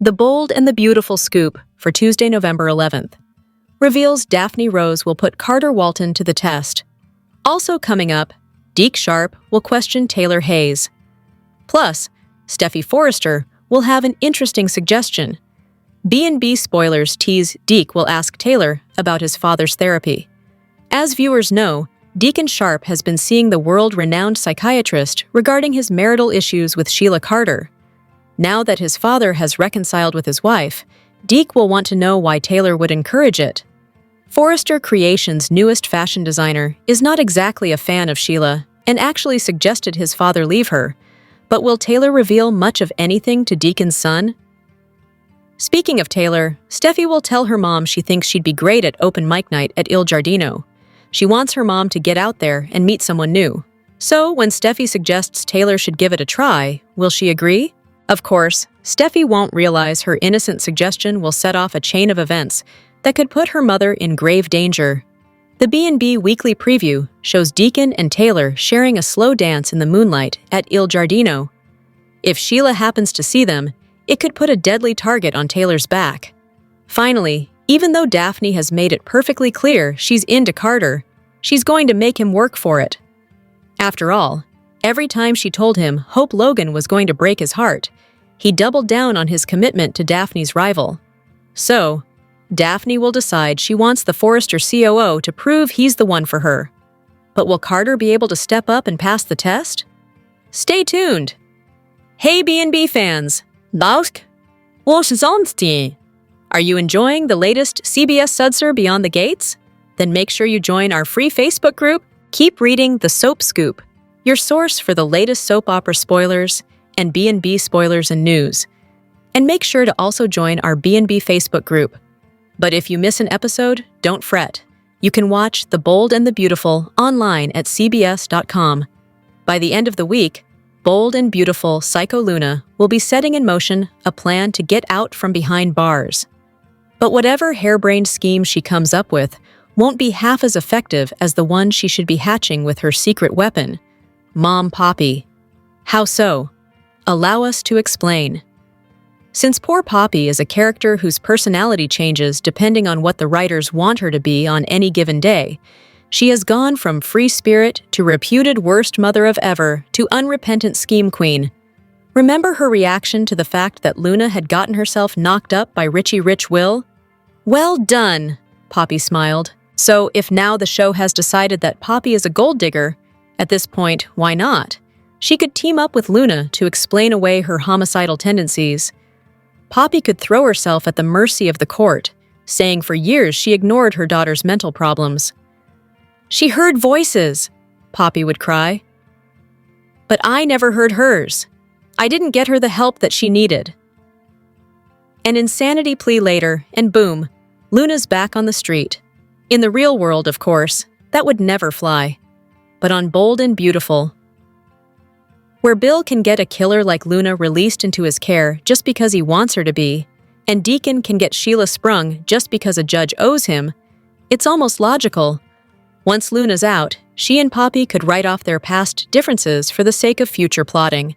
The Bold and the Beautiful scoop for Tuesday, November 11th reveals Daphne Rose will put Carter Walton to the test. Also coming up, Deke Sharp will question Taylor Hayes. Plus, Steffi Forrester will have an interesting suggestion. B&B spoilers tease Deke will ask Taylor about his father's therapy. As viewers know, Deacon Sharp has been seeing the world-renowned psychiatrist regarding his marital issues with Sheila Carter. Now that his father has reconciled with his wife, Deke will want to know why Taylor would encourage it. Forrester Creations' newest fashion designer is not exactly a fan of Sheila and actually suggested his father leave her. But will Taylor reveal much of anything to Deacon's son? Speaking of Taylor, Steffi will tell her mom she thinks she'd be great at open mic night at Il Giardino. She wants her mom to get out there and meet someone new. So when Steffi suggests Taylor should give it a try, will she agree? Of course, Steffi won't realize her innocent suggestion will set off a chain of events that could put her mother in grave danger. The B&B Weekly Preview shows Deacon and Taylor sharing a slow dance in the moonlight at Il Giardino. If Sheila happens to see them, it could put a deadly target on Taylor's back. Finally, even though Daphne has made it perfectly clear she's into Carter, she's going to make him work for it. After all, every time she told him Hope Logan was going to break his heart, he doubled down on his commitment to Daphne's rival. So, Daphne will decide she wants the Forrester COO to prove he's the one for her. But will Carter be able to step up and pass the test? Stay tuned! Hey B&B fans! Are you enjoying the latest CBS Sudser Beyond the Gates? Then make sure you join our free Facebook group, Keep Reading the Soap Scoop, your source for the latest soap opera spoilers and B&B spoilers and news. And make sure to also join our B&B Facebook group. But if you miss an episode, don't fret. You can watch The Bold and the Beautiful online at cbs.com. By the end of the week, Bold and Beautiful Psycho Luna will be setting in motion a plan to get out from behind bars. But whatever harebrained scheme she comes up with won't be half as effective as the one she should be hatching with her secret weapon, Mom Poppy. How so? Allow us to explain. Since poor Poppy is a character whose personality changes depending on what the writers want her to be on any given day, she has gone from free spirit to reputed worst mother of ever to unrepentant scheme queen. Remember her reaction to the fact that Luna had gotten herself knocked up by Richie Rich Will? Well done, Poppy smiled. So if now the show has decided that Poppy is a gold digger, at this point, why not? She could team up with Luna to explain away her homicidal tendencies. Poppy could throw herself at the mercy of the court, saying for years she ignored her daughter's mental problems. She heard voices, Poppy would cry. But I never heard hers. I didn't get her the help that she needed. An insanity plea later, and boom, Luna's back on the street. In the real world, of course, that would never fly. But on Bold and Beautiful, where Bill can get a killer like Luna released into his care just because he wants her to be, and Deacon can get Sheila sprung just because a judge owes him, it's almost logical. Once Luna's out, she and Poppy could write off their past differences for the sake of future plotting.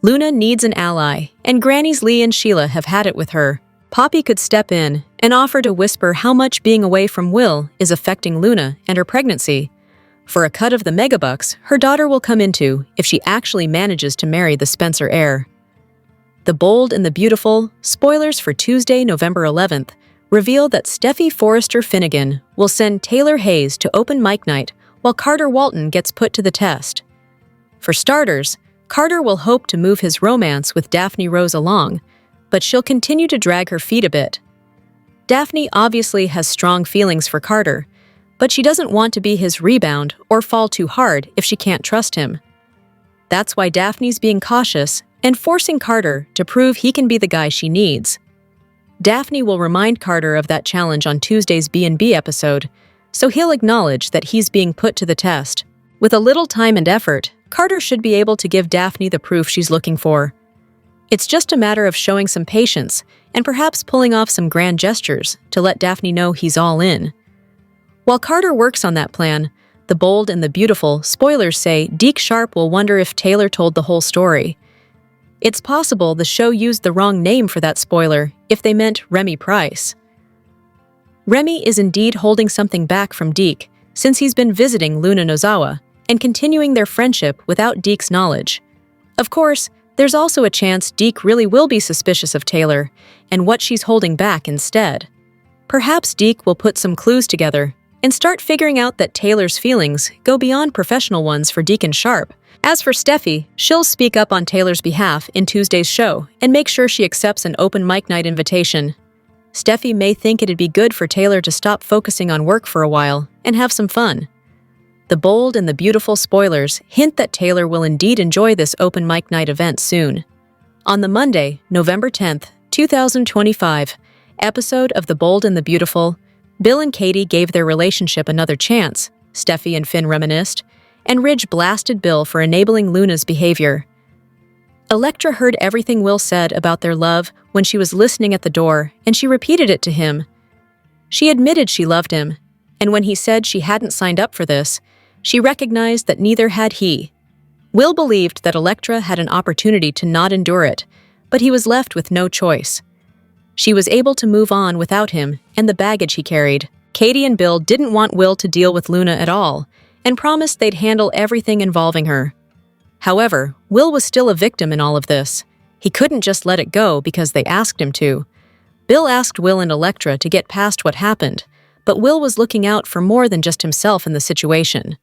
Luna needs an ally, and Granny's Lee and Sheila have had it with her. Poppy could step in and offer to whisper how much being away from Will is affecting Luna and her pregnancy. For a cut of the megabucks her daughter will come into if she actually manages to marry the Spencer heir. The Bold and the Beautiful, spoilers for Tuesday, November 11th, reveal that Steffi Forrester Finnegan will send Taylor Hayes to open mic night while Carter Walton gets put to the test. For starters, Carter will hope to move his romance with Daphne Rose along, but she'll continue to drag her feet a bit. Daphne obviously has strong feelings for Carter, but she doesn't want to be his rebound or fall too hard if she can't trust him. That's why Daphne's being cautious and forcing Carter to prove he can be the guy she needs. Daphne will remind Carter of that challenge on Tuesday's B&B episode, so he'll acknowledge that he's being put to the test. With a little time and effort, Carter should be able to give Daphne the proof she's looking for. It's just a matter of showing some patience and perhaps pulling off some grand gestures to let Daphne know he's all in. While Carter works on that plan, The Bold and the Beautiful spoilers say Deke Sharp will wonder if Taylor told the whole story. It's possible the show used the wrong name for that spoiler if they meant Remy Price. Remy is indeed holding something back from Deke since he's been visiting Luna Nozawa and continuing their friendship without Deke's knowledge. Of course, there's also a chance Deke really will be suspicious of Taylor and what she's holding back instead. Perhaps Deke will put some clues together and start figuring out that Taylor's feelings go beyond professional ones for Deacon Sharp. As for Steffi, she'll speak up on Taylor's behalf in Tuesday's show and make sure she accepts an open mic night invitation. Steffi may think it'd be good for Taylor to stop focusing on work for a while and have some fun. The bold and the beautiful spoilers hint that Taylor will indeed enjoy this open mic night event soon. On the Monday, November 10th, 2025, episode of The Bold and the Beautiful, Bill and Katie gave their relationship another chance, Steffi and Finn reminisced, and Ridge blasted Bill for enabling Luna's behavior. Electra heard everything Will said about their love when she was listening at the door, and she repeated it to him. She admitted she loved him, and when he said she hadn't signed up for this, she recognized that neither had he. Will believed that Electra had an opportunity to not endure it, but he was left with no choice. She was able to move on without him and the baggage he carried. Katie and Bill didn't want Will to deal with Luna at all, and promised they'd handle everything involving her. However, Will was still a victim in all of this. He couldn't just let it go because they asked him to. Bill asked Will and Electra to get past what happened, but Will was looking out for more than just himself in the situation.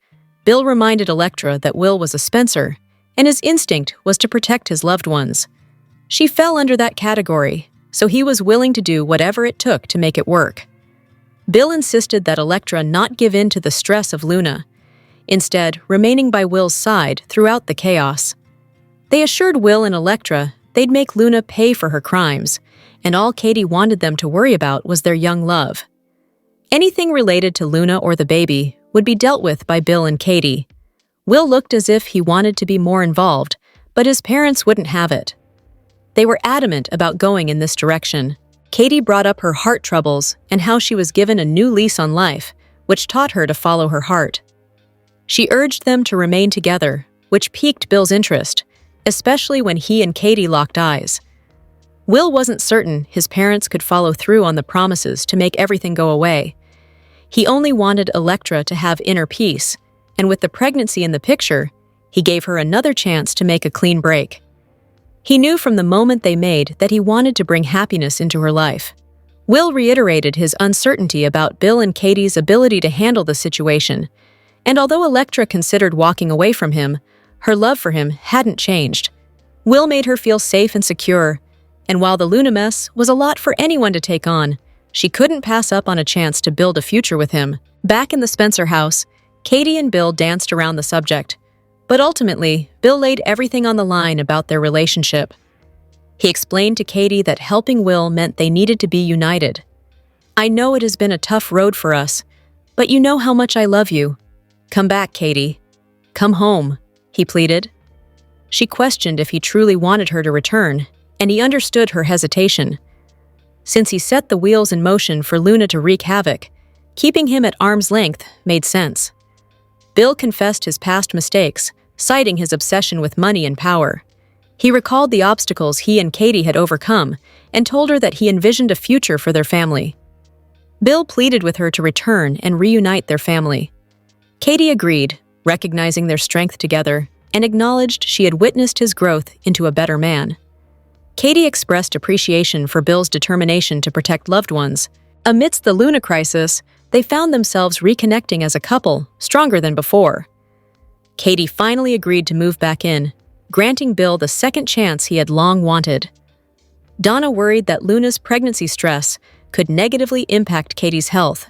Bill reminded Electra that Will was a Spencer, and his instinct was to protect his loved ones. She fell under that category, so he was willing to do whatever it took to make it work. Bill insisted that Electra not give in to the stress of Luna, instead remaining by Will's side throughout the chaos. They assured Will and Electra they'd make Luna pay for her crimes, and all Katie wanted them to worry about was their young love. Anything related to Luna or the baby would be dealt with by Bill and Katie. Will looked as if he wanted to be more involved, but his parents wouldn't have it. They were adamant about going in this direction. Katie brought up her heart troubles and how she was given a new lease on life, which taught her to follow her heart. She urged them to remain together, which piqued Bill's interest, especially when he and Katie locked eyes. Will wasn't certain his parents could follow through on the promises to make everything go away. He only wanted Electra to have inner peace, and with the pregnancy in the picture, he gave her another chance to make a clean break. He knew from the moment they made that he wanted to bring happiness into her life. Will reiterated his uncertainty about Bill and Katie's ability to handle the situation, and although Electra considered walking away from him, her love for him hadn't changed. Will made her feel safe and secure, and while the Luna mess was a lot for anyone to take on, she couldn't pass up on a chance to build a future with him. Back in the Spencer house, Katie and Bill danced around the subject, but ultimately, Bill laid everything on the line about their relationship. He explained to Katie that helping Will meant they needed to be united. "I know it has been a tough road for us, but you know how much I love you. Come back, Katie. Come home," he pleaded. She questioned if he truly wanted her to return, and he understood her hesitation. Since he set the wheels in motion for Luna to wreak havoc, keeping him at arm's length made sense. Bill confessed his past mistakes, citing his obsession with money and power. He recalled the obstacles he and Katie had overcome and told her that he envisioned a future for their family. Bill pleaded with her to return and reunite their family. Katie agreed, recognizing their strength together, and acknowledged she had witnessed his growth into a better man. Katie expressed appreciation for Bill's determination to protect loved ones. Amidst the Luna crisis, they found themselves reconnecting as a couple, stronger than before. Katie finally agreed to move back in, granting Bill the second chance he had long wanted. Donna worried that Luna's pregnancy stress could negatively impact Katie's health.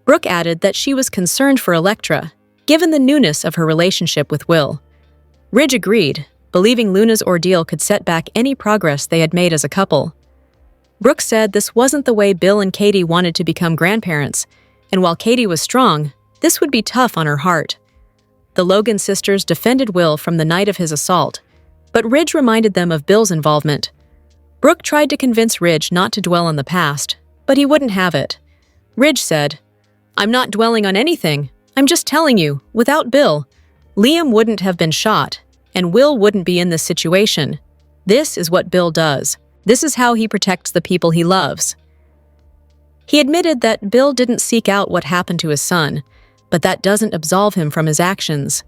Brooke added that she was concerned for Electra, given the newness of her relationship with Will. Ridge agreed, believing Luna's ordeal could set back any progress they had made as a couple. Brooke said this wasn't the way Bill and Katie wanted to become grandparents, and while Katie was strong, this would be tough on her heart. The Logan sisters defended Will from the night of his assault, but Ridge reminded them of Bill's involvement. Brooke tried to convince Ridge not to dwell on the past, but he wouldn't have it. Ridge said, "I'm not dwelling on anything. I'm just telling you, without Bill, Liam wouldn't have been shot, and Will wouldn't be in this situation." This is what Bill does. This is how he protects the people he loves. He admitted that Bill didn't seek out what happened to his son, but that doesn't absolve him from his actions.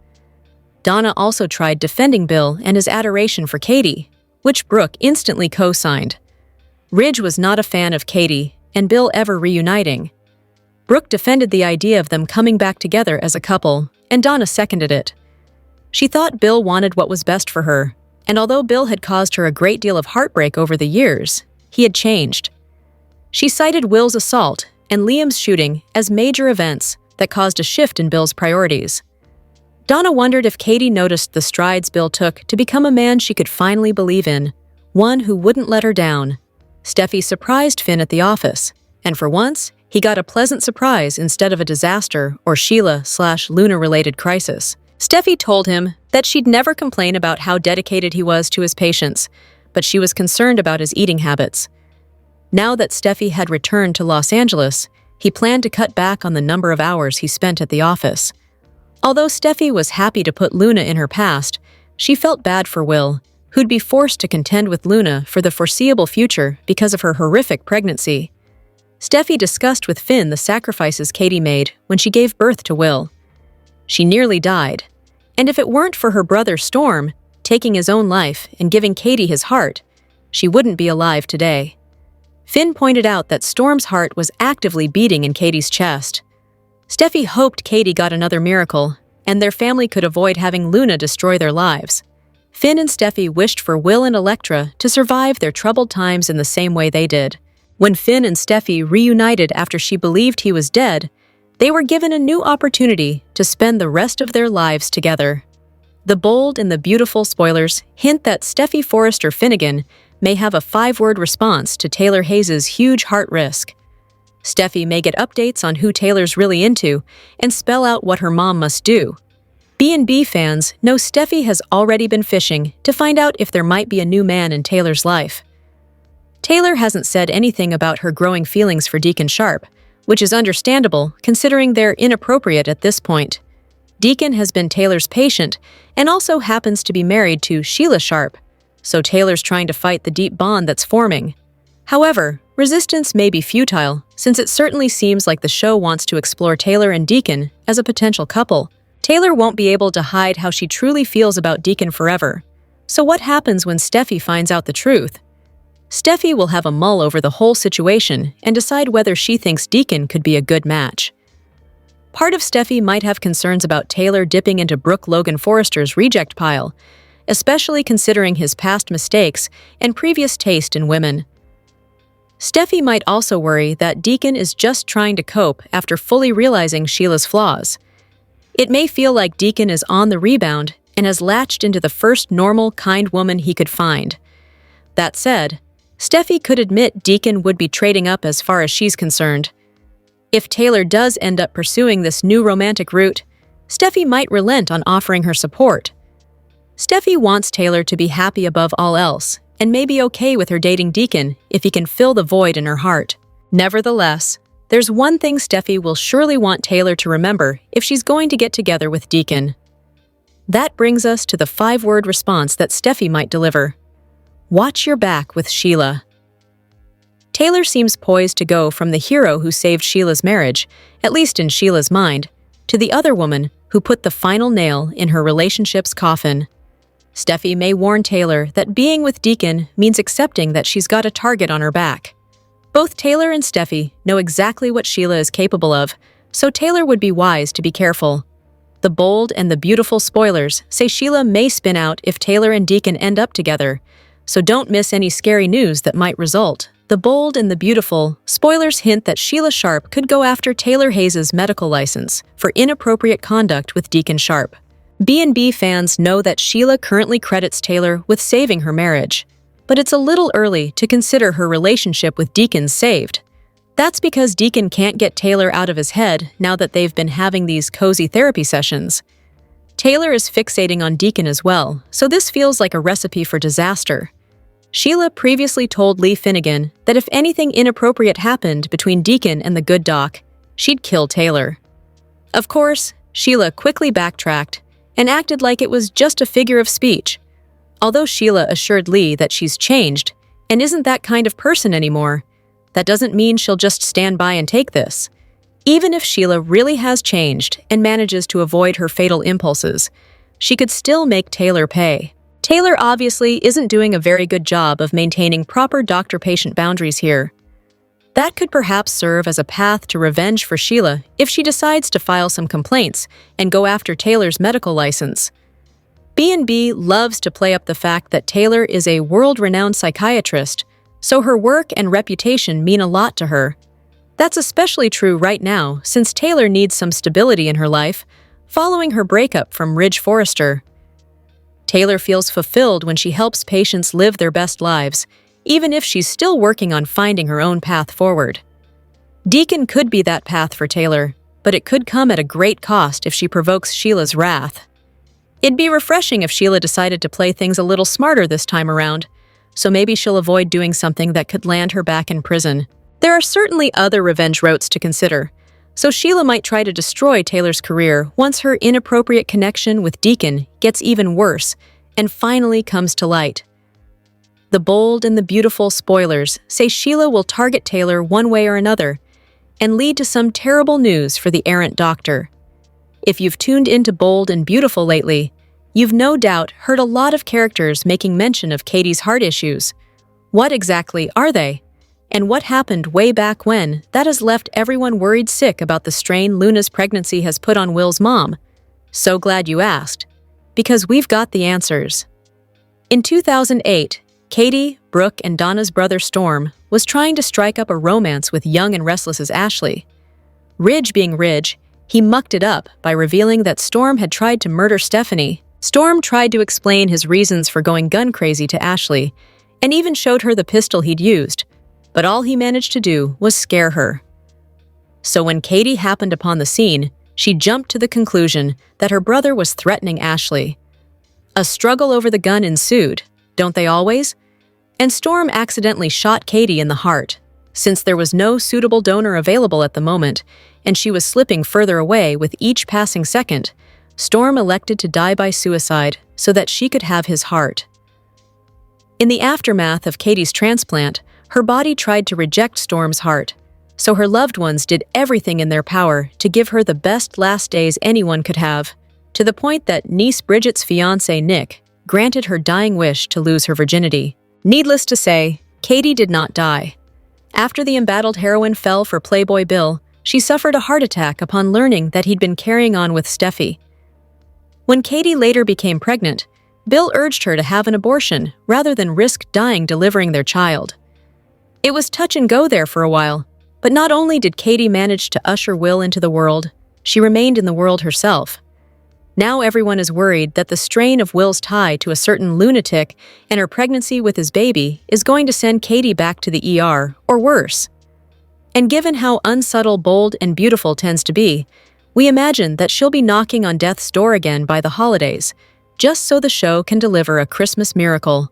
Donna also tried defending Bill and his adoration for Katie, which Brooke instantly co-signed. Ridge was not a fan of Katie and Bill ever reuniting. Brooke defended the idea of them coming back together as a couple, and Donna seconded it. She thought Bill wanted what was best for her, and although Bill had caused her a great deal of heartbreak over the years, he had changed. She cited Will's assault and Liam's shooting as major events that caused a shift in Bill's priorities. Donna wondered if Katie noticed the strides Bill took to become a man she could finally believe in, one who wouldn't let her down. Steffi surprised Finn at the office, and for once, he got a pleasant surprise instead of a disaster or Sheila/Luna-related crisis. Steffi told him that she'd never complain about how dedicated he was to his patients, but she was concerned about his eating habits. Now that Steffi had returned to Los Angeles, he planned to cut back on the number of hours he spent at the office. Although Steffi was happy to put Luna in her past, she felt bad for Will, who'd be forced to contend with Luna for the foreseeable future because of her horrific pregnancy. Steffi discussed with Finn the sacrifices Katie made when she gave birth to Will. She nearly died, and if it weren't for her brother Storm taking his own life and giving Katie his heart, she wouldn't be alive today. Finn pointed out that Storm's heart was actively beating in Katie's chest. Steffi hoped Katie got another miracle, and their family could avoid having Luna destroy their lives. Finn and Steffi wished for Will and Elektra to survive their troubled times in the same way they did. When Finn and Steffi reunited after she believed he was dead, they were given a new opportunity to spend the rest of their lives together. The bold and the beautiful spoilers hint that Steffi Forrester Finnegan may have a 5-word response to Taylor Hayes' huge heart risk. Steffi may get updates on who Taylor's really into and spell out what her mom must do. B&B fans know Steffi has already been fishing to find out if there might be a new man in Taylor's life. Taylor hasn't said anything about her growing feelings for Deacon Sharp, which is understandable considering they're inappropriate at this point. Deacon has been Taylor's patient and also happens to be married to Sheila Sharp, so Taylor's trying to fight the deep bond that's forming. However, resistance may be futile, since it certainly seems like the show wants to explore Taylor and Deacon as a potential couple. Taylor won't be able to hide how she truly feels about Deacon forever. So what happens when Steffi finds out the truth? Steffi will have a mull over the whole situation and decide whether she thinks Deacon could be a good match. Part of Steffi might have concerns about Taylor dipping into Brooke Logan Forrester's reject pile, especially considering his past mistakes and previous taste in women. Steffi might also worry that Deacon is just trying to cope after fully realizing Sheila's flaws. It may feel like Deacon is on the rebound and has latched into the first normal, kind woman he could find. That said, Steffi could admit Deacon would be trading up as far as she's concerned. If Taylor does end up pursuing this new romantic route, Steffi might relent on offering her support. Steffi wants Taylor to be happy above all else, and may be okay with her dating Deacon if he can fill the void in her heart. Nevertheless, there's one thing Steffi will surely want Taylor to remember if she's going to get together with Deacon. That brings us to the 5-word response that Steffi might deliver. Watch your back with Sheila. Taylor seems poised to go from the hero who saved Sheila's marriage, at least in Sheila's mind, to the other woman who put the final nail in her relationship's coffin. Steffi may warn Taylor that being with Deacon means accepting that she's got a target on her back. Both Taylor and Steffi know exactly what Sheila is capable of, so Taylor would be wise to be careful. The bold and the beautiful spoilers say Sheila may spin out if Taylor and Deacon end up together, so don't miss any scary news that might result. The bold and the beautiful spoilers hint that Sheila Sharp could go after Taylor Hayes' medical license for inappropriate conduct with Deacon Sharp. B&B fans know that Sheila currently credits Taylor with saving her marriage, but it's a little early to consider her relationship with Deacon saved. That's because Deacon can't get Taylor out of his head now that they've been having these cozy therapy sessions. Taylor is fixating on Deacon as well, so this feels like a recipe for disaster. Sheila previously told Lee Finnegan that if anything inappropriate happened between Deacon and the good doc, she'd kill Taylor. Of course, Sheila quickly backtracked and acted like it was just a figure of speech. Although Sheila assured Lee that she's changed and isn't that kind of person anymore, that doesn't mean she'll just stand by and take this. Even if Sheila really has changed and manages to avoid her fatal impulses, she could still make Taylor pay. Taylor obviously isn't doing a very good job of maintaining proper doctor-patient boundaries here. That could perhaps serve as a path to revenge for Sheila if she decides to file some complaints and go after Taylor's medical license. B&B loves to play up the fact that Taylor is a world-renowned psychiatrist, so her work and reputation mean a lot to her. That's especially true right now, since Taylor needs some stability in her life, following her breakup from Ridge Forrester. Taylor feels fulfilled when she helps patients live their best lives, even if she's still working on finding her own path forward. Deacon could be that path for Taylor, but it could come at a great cost if she provokes Sheila's wrath. It'd be refreshing if Sheila decided to play things a little smarter this time around, so maybe she'll avoid doing something that could land her back in prison. There are certainly other revenge routes to consider, so Sheila might try to destroy Taylor's career once her inappropriate connection with Deacon gets even worse and finally comes to light. The bold and the beautiful spoilers say Sheila will target Taylor one way or another and lead to some terrible news for the errant doctor. If you've tuned into Bold and Beautiful lately, you've no doubt heard a lot of characters making mention of Katie's heart issues. What exactly are they? And what happened way back when that has left everyone worried sick about the strain Luna's pregnancy has put on Will's mom? So glad you asked, because we've got the answers. In 2008, Katie, Brooke, and Donna's brother Storm was trying to strike up a romance with young and restless Ashley. Ridge being Ridge, he mucked it up by revealing that Storm had tried to murder Stephanie. Storm tried to explain his reasons for going gun crazy to Ashley, and even showed her the pistol he'd used, but all he managed to do was scare her. So when Katie happened upon the scene, she jumped to the conclusion that her brother was threatening Ashley. A struggle over the gun ensued, don't they always? And Storm accidentally shot Katie in the heart. Since there was no suitable donor available at the moment, and she was slipping further away with each passing second, Storm elected to die by suicide so that she could have his heart. In the aftermath of Katie's transplant, her body tried to reject Storm's heart, so her loved ones did everything in their power to give her the best last days anyone could have, to the point that niece Bridget's fiancé Nick granted her dying wish to lose her virginity. Needless to say, Katie did not die. After the embattled heroine fell for Playboy Bill, she suffered a heart attack upon learning that he'd been carrying on with Steffi. When Katie later became pregnant, Bill urged her to have an abortion rather than risk dying delivering their child. It was touch and go there for a while, but not only did Katie manage to usher Will into the world, she remained in the world herself. Now everyone is worried that the strain of Will's tie to a certain lunatic and her pregnancy with his baby is going to send Katie back to the ER, or worse. And given how unsubtle Bold and Beautiful tends to be, we imagine that she'll be knocking on death's door again by the holidays, just so the show can deliver a Christmas miracle.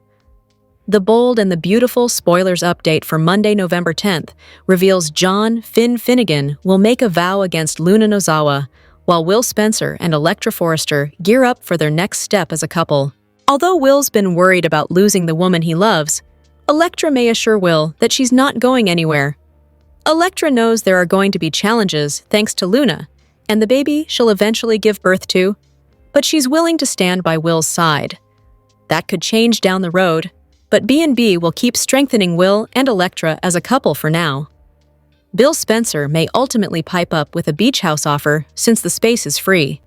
The Bold and the Beautiful spoilers update for Monday, November 10th reveals John Finn Finnegan will make a vow against Luna Nozawa, while Will Spencer and Electra Forrester gear up for their next step as a couple. Although Will's been worried about losing the woman he loves, Electra may assure Will that she's not going anywhere. Electra knows there are going to be challenges thanks to Luna, and the baby she'll eventually give birth to, but she's willing to stand by Will's side. That could change down the road, but B&B will keep strengthening Will and Electra as a couple for now. Bill Spencer may ultimately pipe up with a beach house offer since the space is free.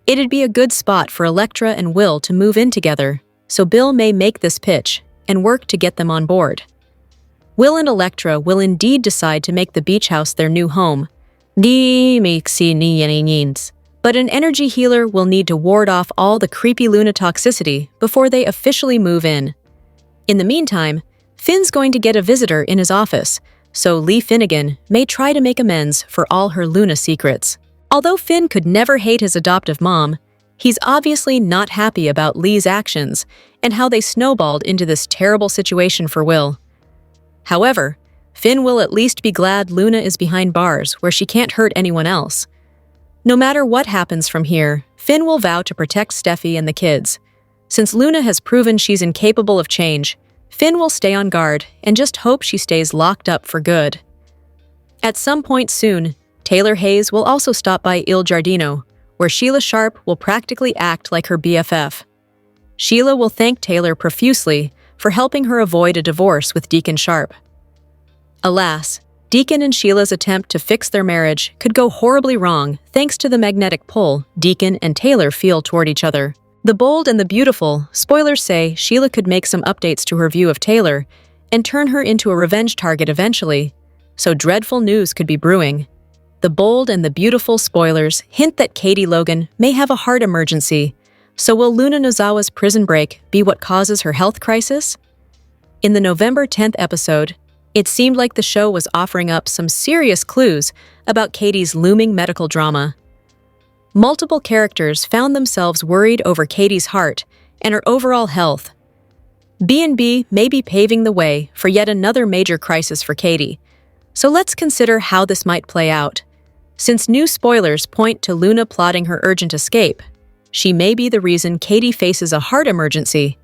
It'd be a good spot for Electra and Will to move in together, so Bill may make this pitch and work to get them on board. Will and Electra will indeed decide to make the beach house their new home. But an energy healer will need to ward off all the creepy Luna toxicity before they officially move in. In the meantime, Finn's going to get a visitor in his office, so Lee Finnegan may try to make amends for all her Luna secrets. Although Finn could never hate his adoptive mom, he's obviously not happy about Lee's actions and how they snowballed into this terrible situation for Will. However, Finn will at least be glad Luna is behind bars where she can't hurt anyone else. No matter what happens from here, Finn will vow to protect Steffi and the kids. Since Luna has proven she's incapable of change, Finn will stay on guard and just hope she stays locked up for good. At some point soon, Taylor Hayes will also stop by Il Giardino, where Sheila Sharp will practically act like her BFF. Sheila will thank Taylor profusely for helping her avoid a divorce with Deacon Sharp. Alas, Deacon and Sheila's attempt to fix their marriage could go horribly wrong thanks to the magnetic pull Deacon and Taylor feel toward each other. The Bold and the Beautiful, spoilers say Sheila could make some updates to her view of Taylor and turn her into a revenge target eventually, so dreadful news could be brewing. The Bold and the Beautiful spoilers hint that Katie Logan may have a heart emergency, so will Luna Nozawa's prison break be what causes her health crisis? In the November 10th episode, it seemed like the show was offering up some serious clues about Katie's looming medical drama. Multiple characters found themselves worried over Katie's heart and her overall health. B&B may be paving the way for yet another major crisis for Katie, so let's consider how this might play out. Since new spoilers point to Luna plotting her urgent escape, she may be the reason Katie faces a heart emergency.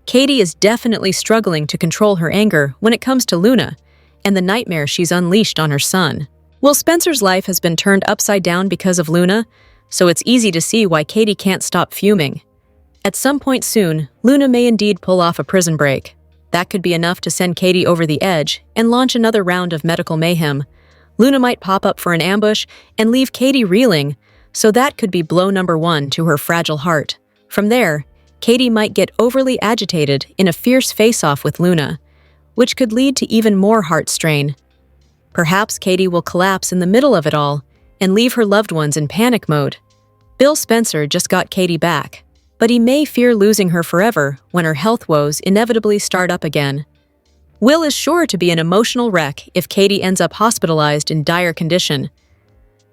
Katie is definitely struggling to control her anger when it comes to Luna and the nightmare she's unleashed on her son. Will Spencer's life has been turned upside down because of Luna, so it's easy to see why Katie can't stop fuming. At some point soon, Luna may indeed pull off a prison break. That could be enough to send Katie over the edge and launch another round of medical mayhem. Luna might pop up for an ambush and leave Katie reeling, so that could be blow number 1 to her fragile heart. From there, Katie might get overly agitated in a fierce face-off with Luna, which could lead to even more heart strain. Perhaps Katie will collapse in the middle of it all and leave her loved ones in panic mode. Bill Spencer just got Katie back, but he may fear losing her forever when her health woes inevitably start up again. Will is sure to be an emotional wreck if Katie ends up hospitalized in dire condition.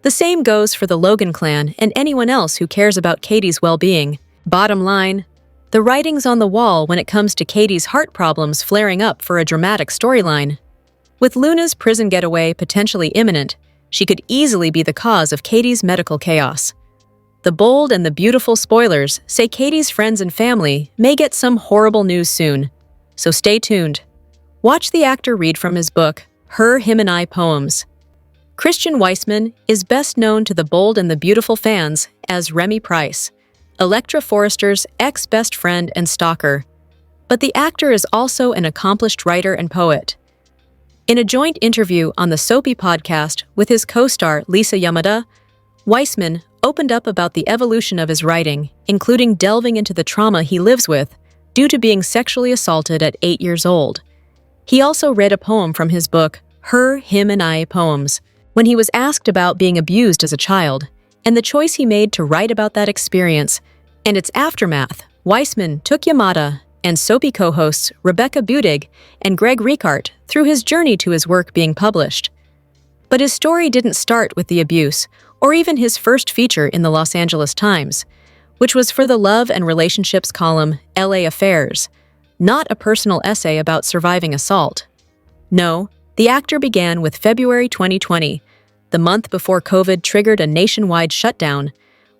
The same goes for the Logan clan and anyone else who cares about Katie's well-being. Bottom line, the writing's on the wall when it comes to Katie's heart problems flaring up for a dramatic storyline. With Luna's prison getaway potentially imminent, she could easily be the cause of Katie's medical chaos. The Bold and the Beautiful spoilers say Katie's friends and family may get some horrible news soon, so stay tuned. Watch the actor read from his book, Her, Him, and I Poems. Christian Weissman is best known to the Bold and the Beautiful fans as Remy Price, Electra Forrester's ex-best friend and stalker, but the actor is also an accomplished writer and poet. In a joint interview on the Soapy podcast with his co-star Lisa Yamada, Weissman opened up about the evolution of his writing, including delving into the trauma he lives with due to being sexually assaulted at 8 years old. He also read a poem from his book, Her, Him, and I Poems, when he was asked about being abused as a child, and the choice he made to write about that experience and its aftermath. Weissman took Yamada and Soapy co-hosts Rebecca Budig and Greg Ricart through his journey to his work being published. But his story didn't start with the abuse, or even his first feature in the Los Angeles Times, which was for the Love and Relationships column LA Affairs, not a personal essay about surviving assault. No, the actor began with February 2020, the month before COVID triggered a nationwide shutdown,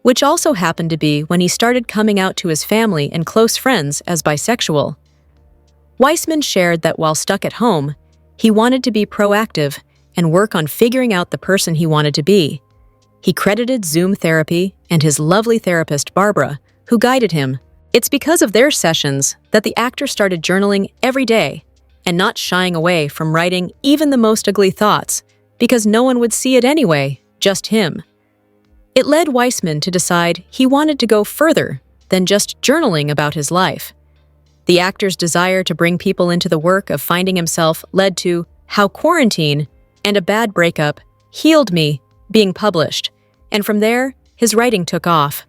which also happened to be when he started coming out to his family and close friends as bisexual. Weissman shared that while stuck at home, he wanted to be proactive and work on figuring out the person he wanted to be. He credited Zoom therapy and his lovely therapist Barbara, who guided him. It's because of their sessions that the actor started journaling every day and not shying away from writing even the most ugly thoughts, because no one would see it anyway, just him. It led Weissman to decide he wanted to go further than just journaling about his life. The actor's desire to bring people into the work of finding himself led to How Quarantine and A Bad Breakup Healed Me being published, and from there, his writing took off.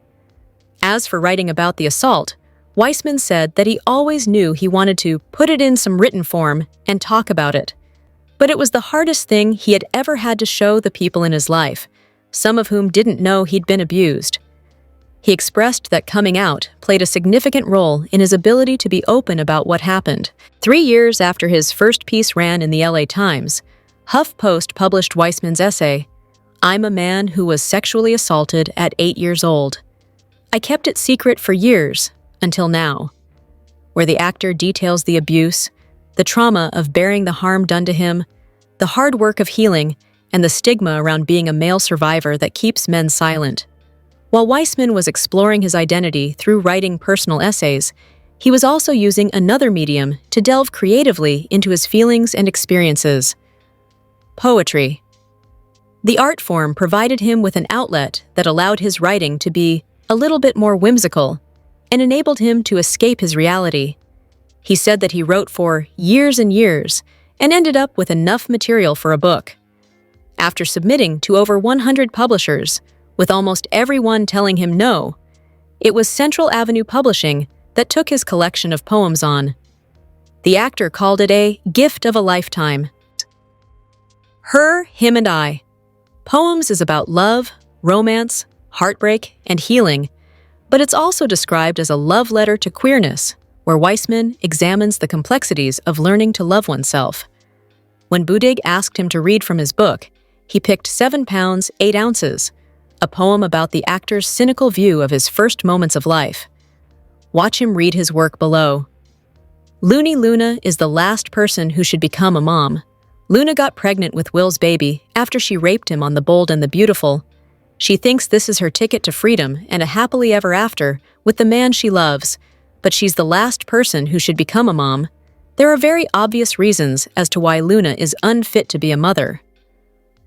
As for writing about the assault, Weissman said that he always knew he wanted to put it in some written form and talk about it. But it was the hardest thing he had ever had to show the people in his life, some of whom didn't know he'd been abused. He expressed that coming out played a significant role in his ability to be open about what happened. 3 years after his first piece ran in the LA Times, HuffPost published Weissman's essay, I'm a Man Who Was Sexually Assaulted at 8 Years Old. I kept it secret for years Until Now, where the actor details the abuse, the trauma of bearing the harm done to him, the hard work of healing, and the stigma around being a male survivor that keeps men silent. While Weissman was exploring his identity through writing personal essays, he was also using another medium to delve creatively into his feelings and experiences: poetry. The art form provided him with an outlet that allowed his writing to be a little bit more whimsical and enabled him to escape his reality. He said that he wrote for years and years and ended up with enough material for a book. After submitting to over 100 publishers, with almost everyone telling him no, it was Central Avenue Publishing that took his collection of poems on. The actor called it a gift of a lifetime. Her, Him, and I. Poems is about love, romance, heartbreak, and healing, but it's also described as a love letter to queerness, where Weissman examines the complexities of learning to love oneself. When Budig asked him to read from his book, he picked 7 pounds, 8 ounces, a poem about the actor's cynical view of his first moments of life. Watch him read his work below. Looney Luna is the last person who should become a mom. Luna got pregnant with Will's baby after she raped him on The Bold and the Beautiful. She thinks this is her ticket to freedom and a happily ever after with the man she loves, but she's the last person who should become a mom. There are very obvious reasons as to why Luna is unfit to be a mother.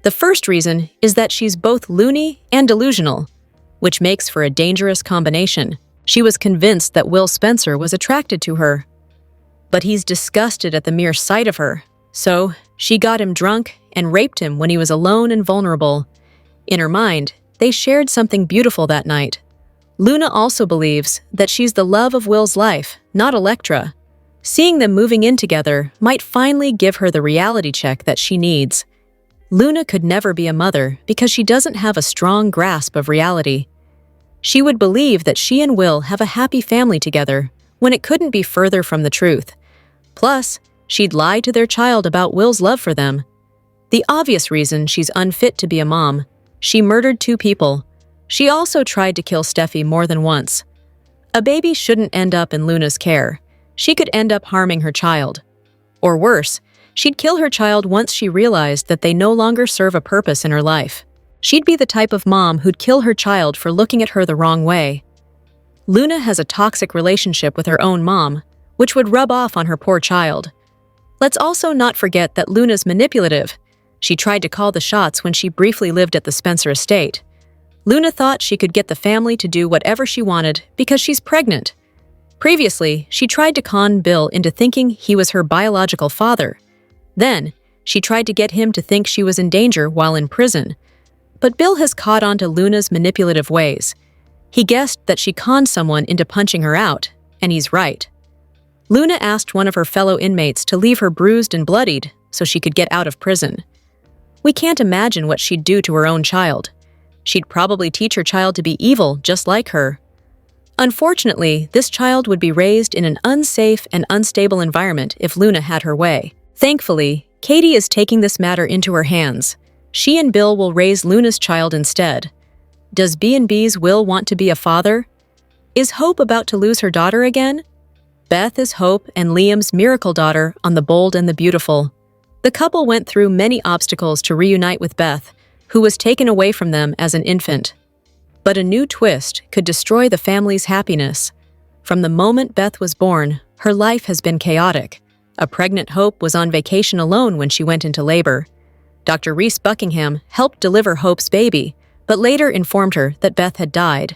The first reason is that she's both loony and delusional, which makes for a dangerous combination. She was convinced that Will Spencer was attracted to her, but he's disgusted at the mere sight of her, so she got him drunk and raped him when he was alone and vulnerable. In her mind, they shared something beautiful that night. Luna also believes that she's the love of Will's life, not Electra. Seeing them moving in together might finally give her the reality check that she needs. Luna could never be a mother because she doesn't have a strong grasp of reality. She would believe that she and Will have a happy family together when it couldn't be further from the truth. Plus, she'd lie to their child about Will's love for them. The obvious reason she's unfit to be a mom: she murdered 2 people. She also tried to kill Steffi more than once. A baby shouldn't end up in Luna's care. She could end up harming her child. Or worse, she'd kill her child once she realized that they no longer serve a purpose in her life. She'd be the type of mom who'd kill her child for looking at her the wrong way. Luna has a toxic relationship with her own mom, which would rub off on her poor child. Let's also not forget that Luna's manipulative. She tried to call the shots when she briefly lived at the Spencer estate. Luna thought she could get the family to do whatever she wanted because she's pregnant. Previously, she tried to con Bill into thinking he was her biological father. Then, she tried to get him to think she was in danger while in prison. But Bill has caught on to Luna's manipulative ways. He guessed that she conned someone into punching her out, and he's right. Luna asked one of her fellow inmates to leave her bruised and bloodied so she could get out of prison. We can't imagine what she'd do to her own child. She'd probably teach her child to be evil just like her. Unfortunately, this child would be raised in an unsafe and unstable environment if Luna had her way. Thankfully, Katie is taking this matter into her hands. She and Bill will raise Luna's child instead. Does B&B's Will want to be a father? Is Hope about to lose her daughter again? Beth is Hope and Liam's miracle daughter on The Bold and the Beautiful. The couple went through many obstacles to reunite with Beth, who was taken away from them as an infant. But a new twist could destroy the family's happiness. From the moment Beth was born, her life has been chaotic. A pregnant Hope was on vacation alone when she went into labor. Dr. Reese Buckingham helped deliver Hope's baby, but later informed her that Beth had died.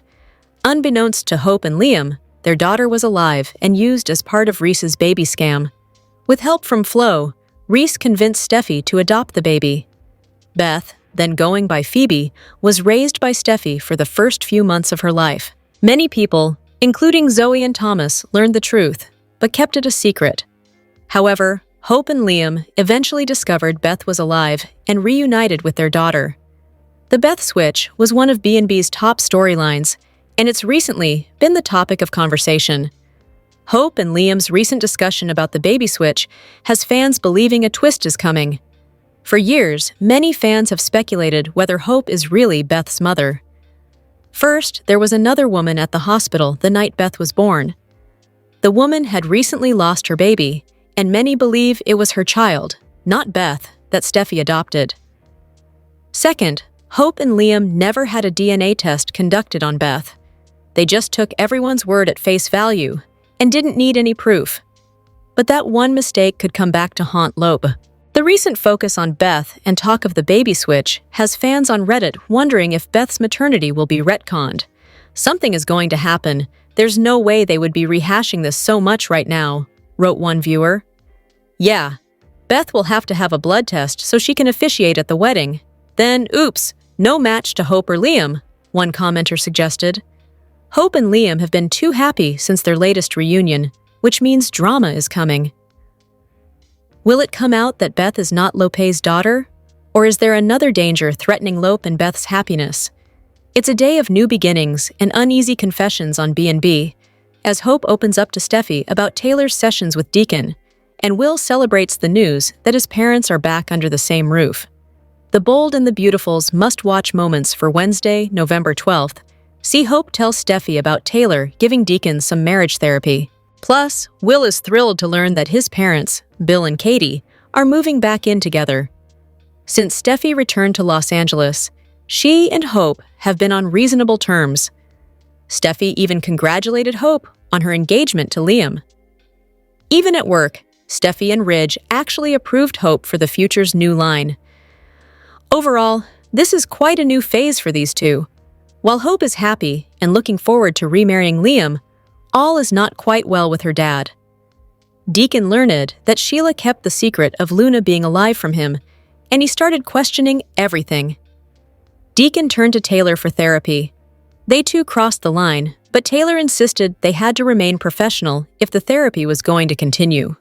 Unbeknownst to Hope and Liam, their daughter was alive and used as part of Reese's baby scam. With help from Flo, Reese convinced Steffi to adopt the baby. Beth, then going by Phoebe, was raised by Steffi for the first few months of her life. Many people, including Zoe and Thomas, learned the truth, but kept it a secret. However, Hope and Liam eventually discovered Beth was alive and reunited with their daughter. The Beth switch was one of B&B's top storylines, and it's recently been the topic of conversation. Hope and Liam's recent discussion about the baby switch has fans believing a twist is coming. For years, many fans have speculated whether Hope is really Beth's mother. First, there was another woman at the hospital the night Beth was born. The woman had recently lost her baby, and many believe it was her child, not Beth, that Steffi adopted. Second, Hope and Liam never had a DNA test conducted on Beth. They just took everyone's word at face value and didn't need any proof. But that one mistake could come back to haunt Loeb. The recent focus on Beth and talk of the baby switch has fans on Reddit wondering if Beth's maternity will be retconned. Something is going to happen. There's no way they would be rehashing this so much right now, wrote one viewer. Yeah, Beth will have to have a blood test so she can officiate at the wedding. Then, oops, no match to Hope or Liam, one commenter suggested. Hope and Liam have been too happy since their latest reunion, which means drama is coming. Will it come out that Beth is not Lope's daughter? Or is there another danger threatening Lope and Beth's happiness? It's a day of new beginnings and uneasy confessions on B&B, as Hope opens up to Steffi about Taylor's sessions with Deacon, and Will celebrates the news that his parents are back under the same roof. The Bold and the Beautiful's must-watch moments for Wednesday, November 12th, see Hope tell Steffi about Taylor giving Deacon some marriage therapy. Plus, Will is thrilled to learn that his parents, Bill and Katie, are moving back in together. Since Steffi returned to Los Angeles, she and Hope have been on reasonable terms. Steffi even congratulated Hope on her engagement to Liam. Even at work, Steffi and Ridge actually approved Hope for the future's new line. Overall, this is quite a new phase for these two. While Hope is happy and looking forward to remarrying Liam, all is not quite well with her dad. Deacon learned that Sheila kept the secret of Luna being alive from him, and he started questioning everything. Deacon turned to Taylor for therapy. They two crossed the line, but Taylor insisted they had to remain professional if the therapy was going to continue.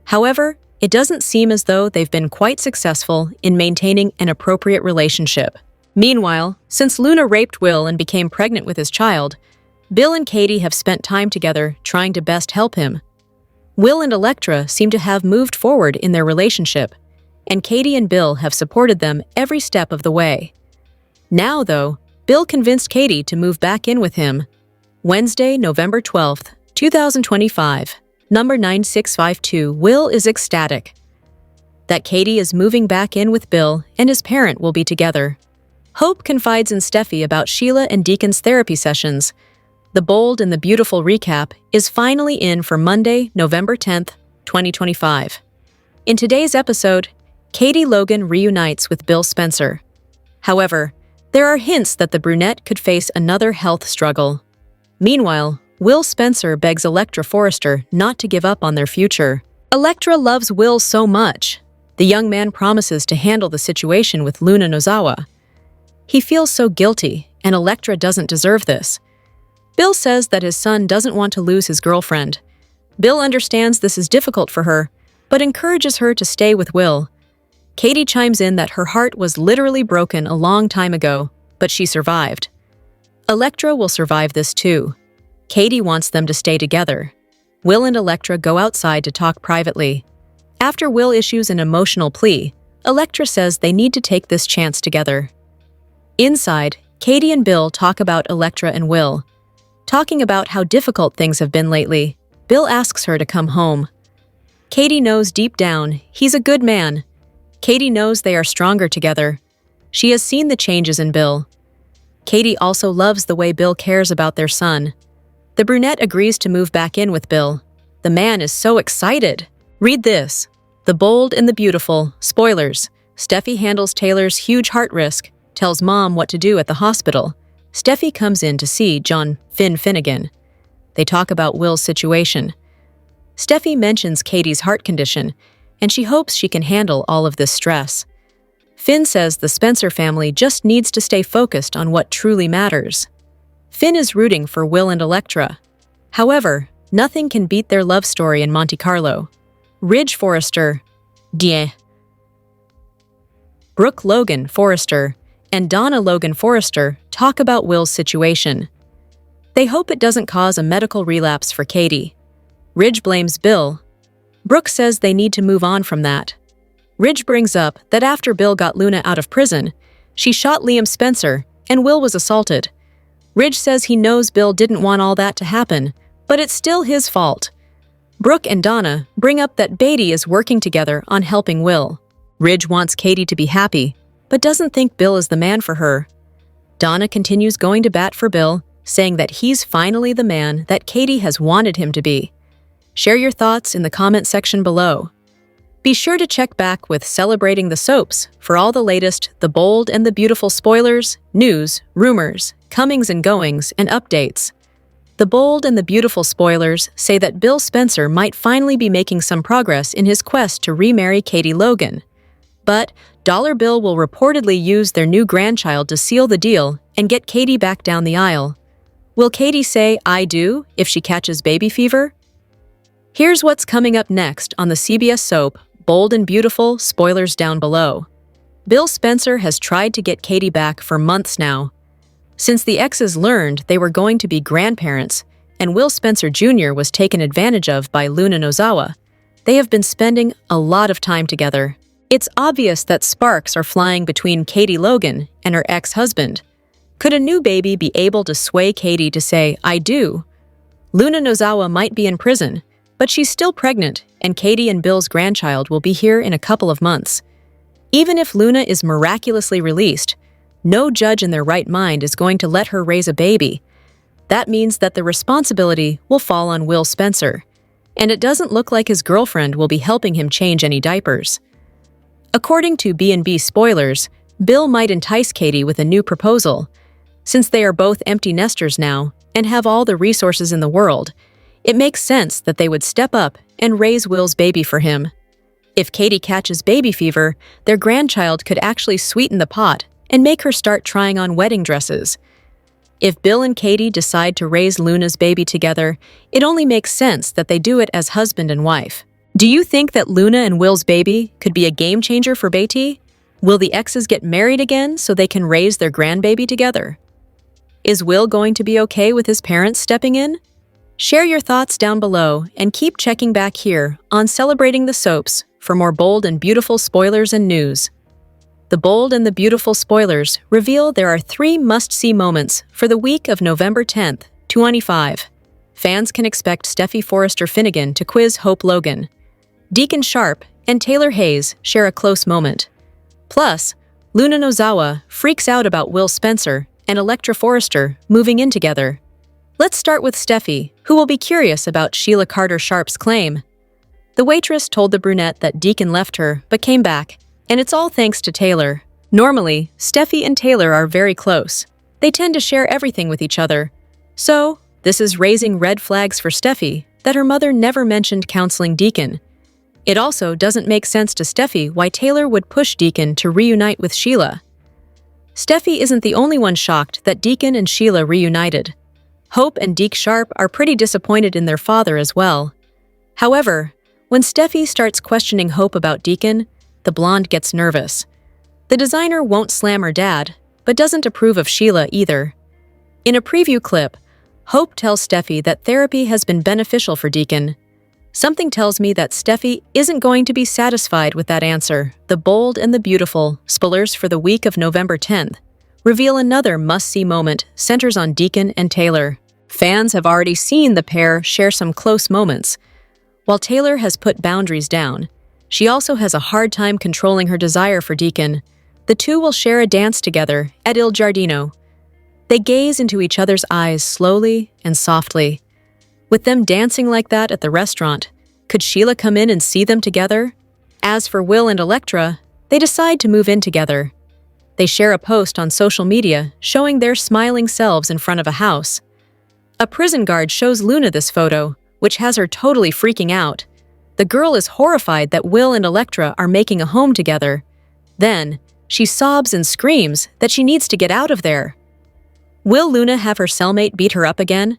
However, it doesn't seem as though they've been quite successful in maintaining an appropriate relationship. Meanwhile, since Luna raped Will and became pregnant with his child, Bill and Katie have spent time together trying to best help him. Will and Electra seem to have moved forward in their relationship, and Katie and Bill have supported them every step of the way. Now, though, Bill convinced Katie to move back in with him. Wednesday, November 12th, 2025, number 9652, Will is ecstatic that Katie is moving back in with Bill and his parent will be together. Hope confides in Steffi about Sheila and Deacon's therapy sessions. The Bold and the Beautiful recap is finally in for Monday, November 10th, 2025. In today's episode, Katie Logan reunites with Bill Spencer. However, there are hints that the brunette could face another health struggle. Meanwhile, Will Spencer begs Electra Forrester not to give up on their future. Electra loves Will so much. The young man promises to handle the situation with Luna Nozawa. He feels so guilty, and Electra doesn't deserve this. Bill says that his son doesn't want to lose his girlfriend. Bill understands this is difficult for her, but encourages her to stay with Will. Katie chimes in that her heart was literally broken a long time ago, but she survived. Electra will survive this too. Katie wants them to stay together. Will and Electra go outside to talk privately. After Will issues an emotional plea, Electra says they need to take this chance together. Inside, Katie and Bill talk about Electra and Will. Talking about how difficult things have been lately, Bill asks her to come home. Katie knows deep down he's a good man. Katie knows they are stronger together. She has seen the changes in Bill. Katie also loves the way Bill cares about their son. The brunette agrees to move back in with Bill. The man is so excited. Read this. The Bold and the Beautiful. Spoilers. Steffi handles Taylor's huge heart risk, tells Mom what to do at the hospital. Steffi comes in to see John Finnegan. They talk about Will's situation. Steffi mentions Katie's heart condition, and she hopes she can handle all of this stress. Finn says the Spencer family just needs to stay focused on what truly matters. Finn is rooting for Will and Electra. However, nothing can beat their love story in Monte Carlo. Ridge Forrester, Brooke Logan Forrester, and Donna Logan Forrester talk about Will's situation. They hope it doesn't cause a medical relapse for Katie. Ridge blames Bill. Brooke says they need to move on from that. Ridge brings up that after Bill got Luna out of prison, she shot Liam Spencer and Will was assaulted. Ridge says he knows Bill didn't want all that to happen, but it's still his fault. Brooke and Donna bring up that Beatty is working together on helping Will. Ridge wants Katie to be happy, but doesn't think Bill is the man for her. Donna continues going to bat for Bill, saying that he's finally the man that Katie has wanted him to be. Share your thoughts in the comment section below. Be sure to check back with Celebrating the Soaps for all the latest The Bold and the Beautiful spoilers, news, rumors, comings and goings, and updates. The Bold and the Beautiful spoilers say that Bill Spencer might finally be making some progress in his quest to remarry Katie Logan. But Dollar Bill will reportedly use their new grandchild to seal the deal and get Katie back down the aisle. Will Katie say "I do" if she catches baby fever? Here's what's coming up next on the CBS soap Bold and Beautiful spoilers down below. Bill Spencer has tried to get Katie back for months now. Since the exes learned they were going to be grandparents and Will Spencer Jr. was taken advantage of by Luna Nozawa, they have been spending a lot of time together. It's obvious that sparks are flying between Katie Logan and her ex-husband. Could a new baby be able to sway Katie to say "I do"? Luna Nozawa might be in prison, but she's still pregnant, and Katie and Bill's grandchild will be here in a couple of months. Even if Luna is miraculously released, no judge in their right mind is going to let her raise a baby. That means that the responsibility will fall on Will Spencer, and it doesn't look like his girlfriend will be helping him change any diapers. According to B&B spoilers, Bill might entice Katie with a new proposal. Since they are both empty nesters now and have all the resources in the world, it makes sense that they would step up and raise Will's baby for him. If Katie catches baby fever, their grandchild could actually sweeten the pot and make her start trying on wedding dresses. If Bill and Katie decide to raise Luna's baby together, it only makes sense that they do it as husband and wife. Do you think that Luna and Will's baby could be a game changer for Beatty? Will the exes get married again so they can raise their grandbaby together? Is Will going to be okay with his parents stepping in? Share your thoughts down below and keep checking back here on Celebrating the Soaps for more bold and beautiful spoilers and news. The Bold and the Beautiful spoilers reveal there are 3 must-see moments for the week of November 10th, 2025. Fans can expect Steffi Forrester Finnegan to quiz Hope Logan. Deacon Sharp and Taylor Hayes share a close moment. Plus, Luna Nozawa freaks out about Will Spencer and Electra Forrester moving in together. Let's start with Steffi, who will be curious about Sheila Carter Sharp's claim. The waitress told the brunette that Deacon left her but came back, and it's all thanks to Taylor. Normally, Steffi and Taylor are very close. They tend to share everything with each other. So, this is raising red flags for Steffi that her mother never mentioned counseling Deacon. It also doesn't make sense to Steffi why Taylor would push Deacon to reunite with Sheila. Steffi isn't the only one shocked that Deacon and Sheila reunited. Hope and Deke Sharp are pretty disappointed in their father as well. However, when Steffi starts questioning Hope about Deacon, the blonde gets nervous. The designer won't slam her dad, but doesn't approve of Sheila either. In a preview clip, Hope tells Steffi that therapy has been beneficial for Deacon. Something tells me that Steffi isn't going to be satisfied with that answer. The Bold and the Beautiful spoilers for the week of November 10th reveal another must-see moment centers on Deacon and Taylor. Fans have already seen the pair share some close moments. While Taylor has put boundaries down, she also has a hard time controlling her desire for Deacon. The two will share a dance together at Il Giardino. They gaze into each other's eyes slowly and softly. With them dancing like that at the restaurant, could Sheila come in and see them together? As for Will and Electra, they decide to move in together. They share a post on social media showing their smiling selves in front of a house. A prison guard shows Luna this photo, which has her totally freaking out. The girl is horrified that Will and Electra are making a home together. Then, she sobs and screams that she needs to get out of there. Will Luna have her cellmate beat her up again?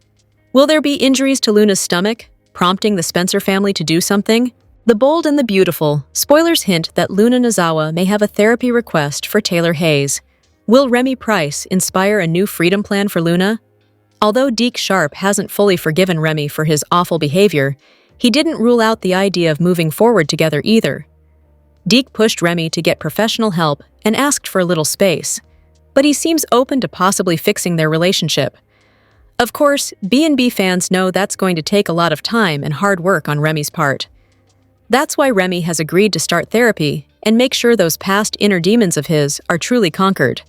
Will there be injuries to Luna's stomach, prompting the Spencer family to do something? The Bold and the Beautiful spoilers hint that Luna Nozawa may have a therapy request for Taylor Hayes. Will Remy Price inspire a new freedom plan for Luna? Although Deke Sharp hasn't fully forgiven Remy for his awful behavior, he didn't rule out the idea of moving forward together either. Deke pushed Remy to get professional help and asked for a little space, but he seems open to possibly fixing their relationship. Of course, B&B fans know that's going to take a lot of time and hard work on Remy's part. That's why Remy has agreed to start therapy and make sure those past inner demons of his are truly conquered.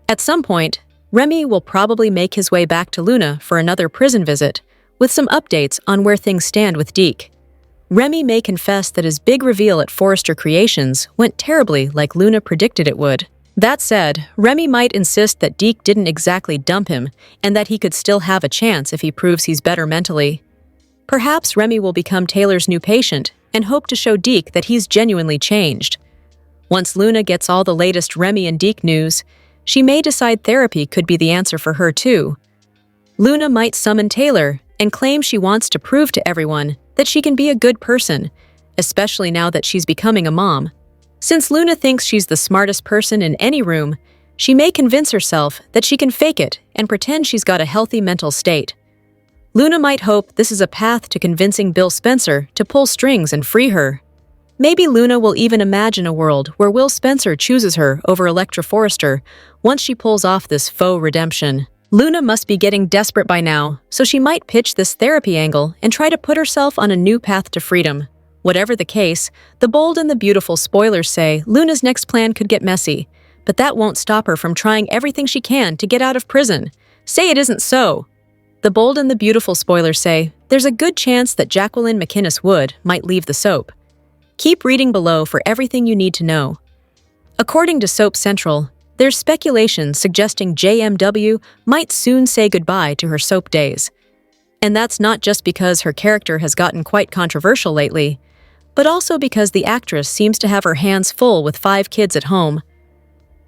At some point, Remy will probably make his way back to Luna for another prison visit, with some updates on where things stand with Deke. Remy may confess that his big reveal at Forrester Creations went terribly like Luna predicted it would. That said, Remy might insist that Deke didn't exactly dump him and that he could still have a chance if he proves he's better mentally. Perhaps Remy will become Taylor's new patient and hope to show Deke that he's genuinely changed. Once Luna gets all the latest Remy and Deke news, she may decide therapy could be the answer for her too. Luna might summon Taylor and claim she wants to prove to everyone that she can be a good person, especially now that she's becoming a mom. Since Luna thinks she's the smartest person in any room, she may convince herself that she can fake it and pretend she's got a healthy mental state. Luna might hope this is a path to convincing Bill Spencer to pull strings and free her. Maybe Luna will even imagine a world where Will Spencer chooses her over Elektra Forrester once she pulls off this faux redemption. Luna must be getting desperate by now, so she might pitch this therapy angle and try to put herself on a new path to freedom. Whatever the case, the bold and the beautiful spoilers say Luna's next plan could get messy, but that won't stop her from trying everything she can to get out of prison. Say it isn't so. The bold and the beautiful spoilers say there's a good chance that Jacqueline McInnes Wood might leave the soap. Keep reading below for everything you need to know. According to Soap Central, there's speculation suggesting JMW might soon say goodbye to her soap days. And that's not just because her character has gotten quite controversial lately, but also because the actress seems to have her hands full with 5 kids at home.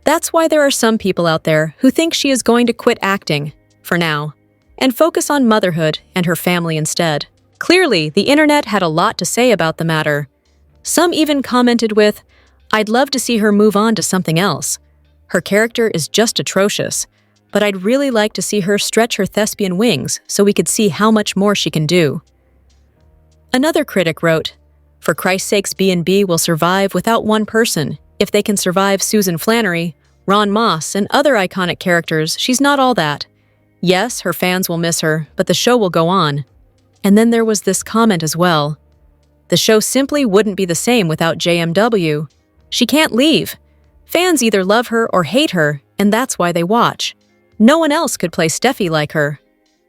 That's why there are some people out there who think she is going to quit acting, for now, and focus on motherhood and her family instead. Clearly, the internet had a lot to say about the matter. Some even commented with, "I'd love to see her move on to something else. Her character is just atrocious, but I'd really like to see her stretch her thespian wings so we could see how much more she can do." Another critic wrote, "For Christ's sakes, B&B will survive without one person. If they can survive Susan Flannery, Ron Moss, and other iconic characters, she's not all that. Yes, her fans will miss her, but the show will go on." And then there was this comment as well. "The show simply wouldn't be the same without JMW. She can't leave. Fans either love her or hate her, and that's why they watch. No one else could play Steffi like her."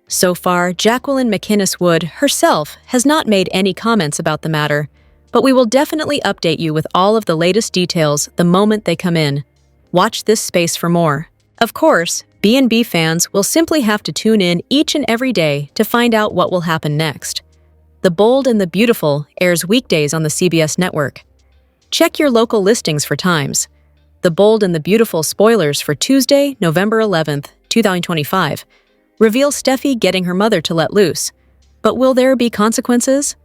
So far, Jacqueline McInnes Wood herself has not made any comments about the matter, but we will definitely update you with all of the latest details the moment they come in. Watch this space for more. Of course, B&B fans will simply have to tune in each and every day to find out what will happen next. The Bold and the Beautiful airs weekdays on the CBS network. Check your local listings for times. The Bold and the Beautiful spoilers for Tuesday, November 11th, 2025, reveal Steffi getting her mother to let loose. But will there be consequences?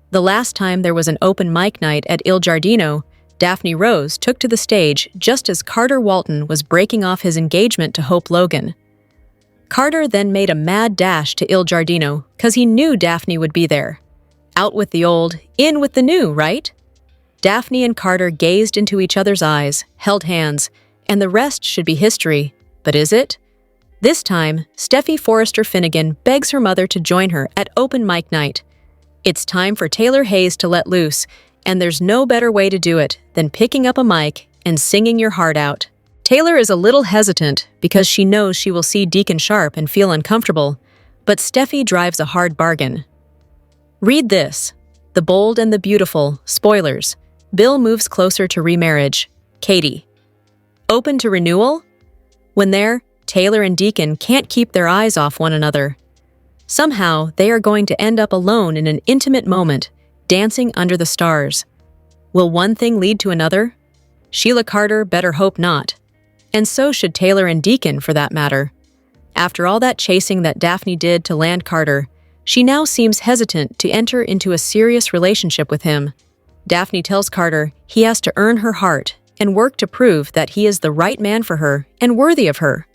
The last time there was an open mic night at Il Giardino, Daphne Rose took to the stage just as Carter Walton was breaking off his engagement to Hope Logan. Carter then made a mad dash to Il Giardino because he knew Daphne would be there. Out with the old, in with the new, right? Daphne and Carter gazed into each other's eyes, held hands, and the rest should be history. But is it? This time, Steffi Forrester Finnegan begs her mother to join her at open mic night. It's time for Taylor Hayes to let loose, and there's no better way to do it than picking up a mic and singing your heart out. Taylor is a little hesitant because she knows she will see Deacon Sharp and feel uncomfortable, but Steffi drives a hard bargain. Read this. The Bold and the Beautiful, spoilers. Bill moves closer to remarriage. Katie. Open to renewal? When there, Taylor and Deacon can't keep their eyes off one another. Somehow, they are going to end up alone in an intimate moment, dancing under the stars. Will one thing lead to another? Sheila Carter better hope not. And so should Taylor and Deacon, for that matter. After all that chasing that Daphne did to land Carter, she now seems hesitant to enter into a serious relationship with him. Daphne tells Carter he has to earn her heart and work to prove that he is the right man for her and worthy of her.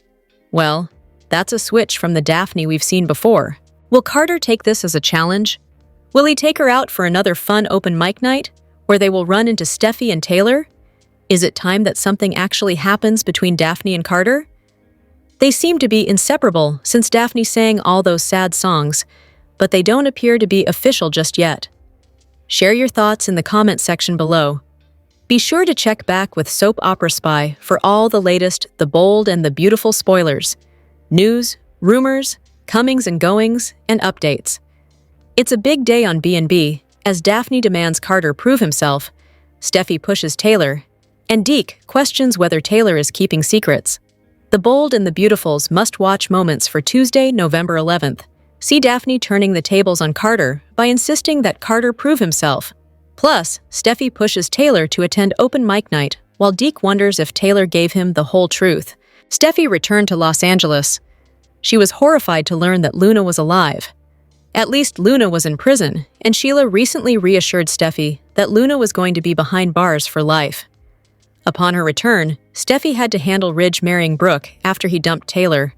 Well, that's a switch from the Daphne we've seen before. Will Carter take this as a challenge? Will he take her out for another fun open mic night, where they will run into Steffi and Taylor? Is it time that something actually happens between Daphne and Carter? They seem to be inseparable since Daphne sang all those sad songs, but they don't appear to be official just yet. Share your thoughts in the comment section below. Be sure to check back with Soap Opera Spy for all the latest, the bold and the beautiful spoilers, news, rumors, comings and goings, and updates. It's a big day on B&B, as Daphne demands Carter prove himself, Steffi pushes Taylor, and Deke questions whether Taylor is keeping secrets. The bold and the beautiful's must-watch moments for Tuesday, November 11th. See Daphne turning the tables on Carter by insisting that Carter prove himself. Plus, Steffi pushes Taylor to attend open mic night, while Deke wonders if Taylor gave him the whole truth. Steffi returned to Los Angeles. She was horrified to learn that Luna was alive. At least Luna was in prison, and Sheila recently reassured Steffi that Luna was going to be behind bars for life. Upon her return, Steffi had to handle Ridge marrying Brooke after he dumped Taylor.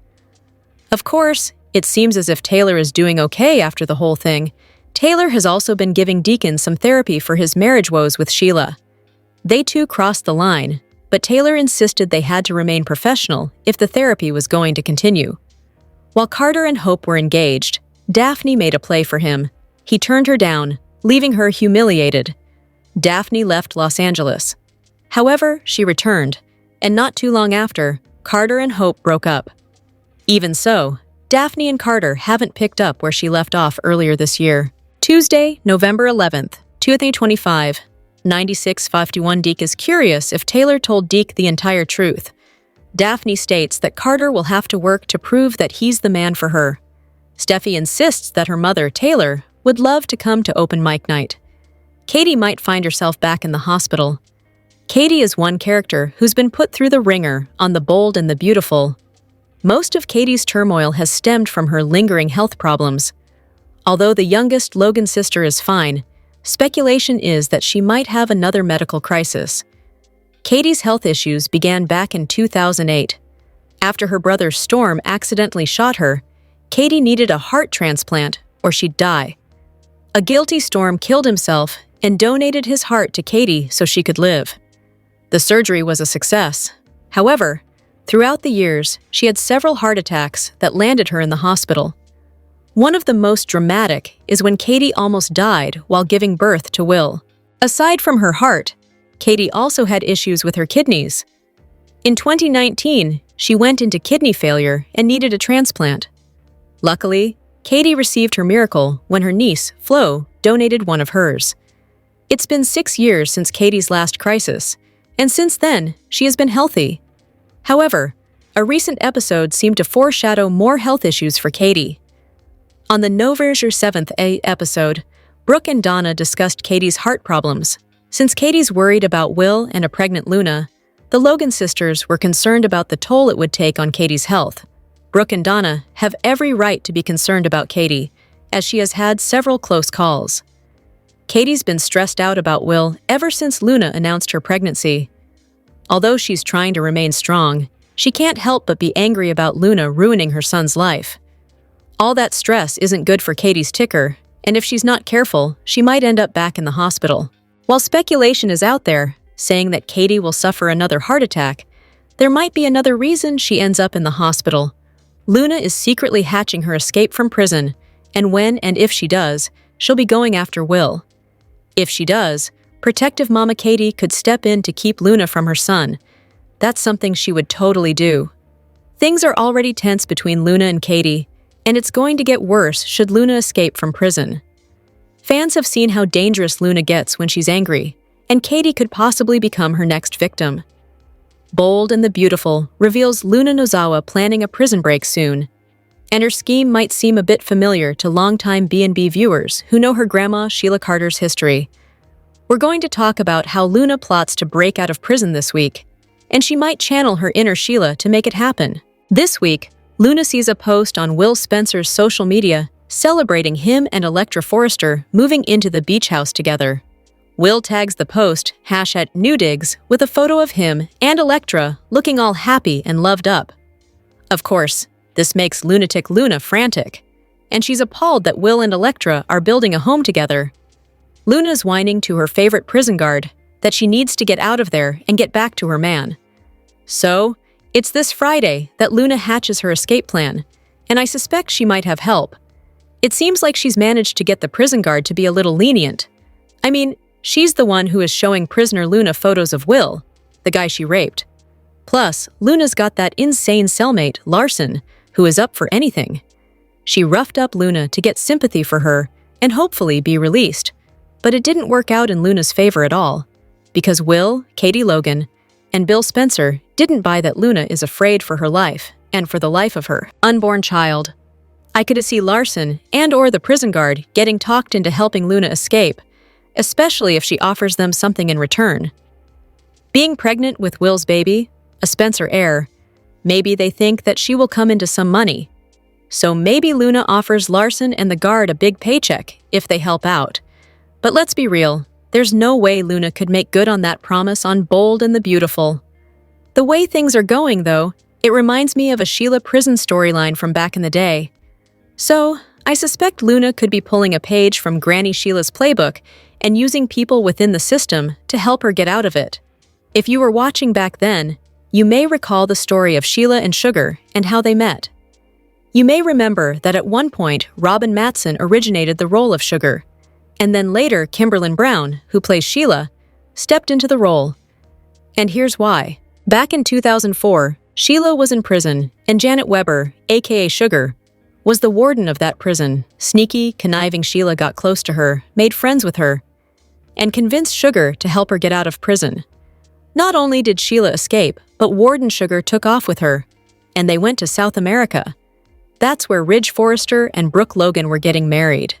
Of course, it seems as if Taylor is doing okay after the whole thing. Taylor has also been giving Deacon some therapy for his marriage woes with Sheila. They two crossed the line, but Taylor insisted they had to remain professional if the therapy was going to continue. While Carter and Hope were engaged, Daphne made a play for him. He turned her down, leaving her humiliated. Daphne left Los Angeles. However, she returned, and not too long after, Carter and Hope broke up. Even so, Daphne and Carter haven't picked up where she left off earlier this year. Tuesday, November 11th, 2025, 9651 Deke is curious if Taylor told Deke the entire truth. Daphne states that Carter will have to work to prove that he's the man for her. Steffi insists that her mother, Taylor, would love to come to open mic night. Katie might find herself back in the hospital. Katie is one character who's been put through the ringer on The Bold and the Beautiful. Most of Katie's turmoil has stemmed from her lingering health problems. Although the youngest Logan sister is fine, speculation is that she might have another medical crisis. Katie's health issues began back in 2008. After her brother Storm accidentally shot her, Katie needed a heart transplant or she'd die. A guilty Storm killed himself and donated his heart to Katie so she could live. The surgery was a success. However, throughout the years, she had several heart attacks that landed her in the hospital. One of the most dramatic is when Katie almost died while giving birth to Will. Aside from her heart, Katie also had issues with her kidneys. In 2019, she went into kidney failure and needed a transplant. Luckily, Katie received her miracle when her niece, Flo, donated one of hers. It's been 6 years since Katie's last crisis, and since then, she has been healthy. However, a recent episode seemed to foreshadow more health issues for Katie. On the November 7th episode, Brooke and Donna discussed Katie's heart problems. Since Katie's worried about Will and a pregnant Luna, the Logan sisters were concerned about the toll it would take on Katie's health. Brooke and Donna have every right to be concerned about Katie, as she has had several close calls. Katie's been stressed out about Will ever since Luna announced her pregnancy. Although she's trying to remain strong, she can't help but be angry about Luna ruining her son's life. All that stress isn't good for Katie's ticker, and if she's not careful, she might end up back in the hospital. While speculation is out there, saying that Katie will suffer another heart attack, there might be another reason she ends up in the hospital. Luna is secretly hatching her escape from prison, and when and if she does, she'll be going after Will. If she does, protective Mama Katie could step in to keep Luna from her son. That's something she would totally do. Things are already tense between Luna and Katie, and it's going to get worse should Luna escape from prison. Fans have seen how dangerous Luna gets when she's angry, and Katie could possibly become her next victim. Bold and the Beautiful reveals Luna Nozawa planning a prison break soon, and her scheme might seem a bit familiar to longtime B&B viewers who know her grandma Sheila Carter's history. We're going to talk about how Luna plots to break out of prison this week, and she might channel her inner Sheila to make it happen. This week, Luna sees a post on Will Spencer's social media celebrating him and Electra Forrester moving into the beach house together. Will tags the post #NewDigs with a photo of him and Electra looking all happy and loved up. Of course, this makes lunatic Luna frantic, and she's appalled that Will and Electra are building a home together. Luna's whining to her favorite prison guard that she needs to get out of there and get back to her man. So, It's this Friday that Luna hatches her escape plan, and I suspect she might have help. It seems like she's managed to get the prison guard to be a little lenient. I mean, she's the one who is showing prisoner Luna photos of Will, the guy she raped. Plus, Luna's got that insane cellmate, Larson, who is up for anything. She roughed up Luna to get sympathy for her and hopefully be released. But it didn't work out in Luna's favor at all, because Will, Katie Logan, and Bill Spencer didn't buy that Luna is afraid for her life and for the life of her unborn child. I could see Larson and/or the prison guard getting talked into helping Luna escape, especially if she offers them something in return. Being pregnant with Will's baby, a Spencer heir, maybe they think that she will come into some money. So maybe Luna offers Larson and the guard a big paycheck if they help out. But let's be real, there's no way Luna could make good on that promise on Bold and the Beautiful. The way things are going, though, it reminds me of a Sheila prison storyline from back in the day. So, I suspect Luna could be pulling a page from Granny Sheila's playbook and using people within the system to help her get out of it. If you were watching back then, you may recall the story of Sheila and Sugar and how they met. You may remember that at one point Robin Mattson originated the role of Sugar, and then later Kimberlyn Brown, who plays Sheila, stepped into the role. And here's why. Back in 2004, Sheila was in prison, and Janet Weber, aka Sugar, was the warden of that prison. Sneaky, conniving Sheila got close to her, made friends with her, and convinced Sugar to help her get out of prison. Not only did Sheila escape, but Warden Sugar took off with her, and they went to South America. That's where Ridge Forrester and Brooke Logan were getting married.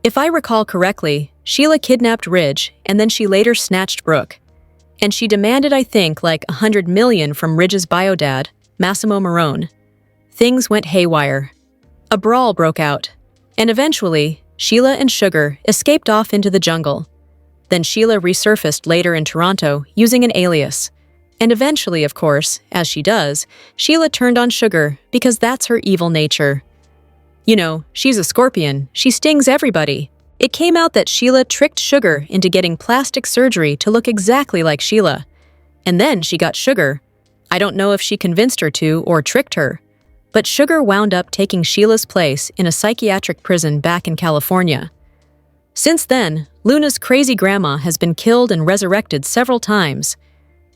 If I recall correctly, Sheila kidnapped Ridge, and then she later snatched Brooke. And she demanded, I think, like $100 million from Ridge's biodad, Massimo Marone. Things went haywire. A brawl broke out, and eventually, Sheila and Sugar escaped off into the jungle. Then Sheila resurfaced later in Toronto using an alias. And eventually, of course, as she does, Sheila turned on Sugar because that's her evil nature. You know, she's a scorpion. She stings everybody. It came out that Sheila tricked Sugar into getting plastic surgery to look exactly like Sheila. And then she got Sugar. I don't know if she convinced her to or tricked her. But Sugar wound up taking Sheila's place in a psychiatric prison back in California. Since then, Luna's crazy grandma has been killed and resurrected several times.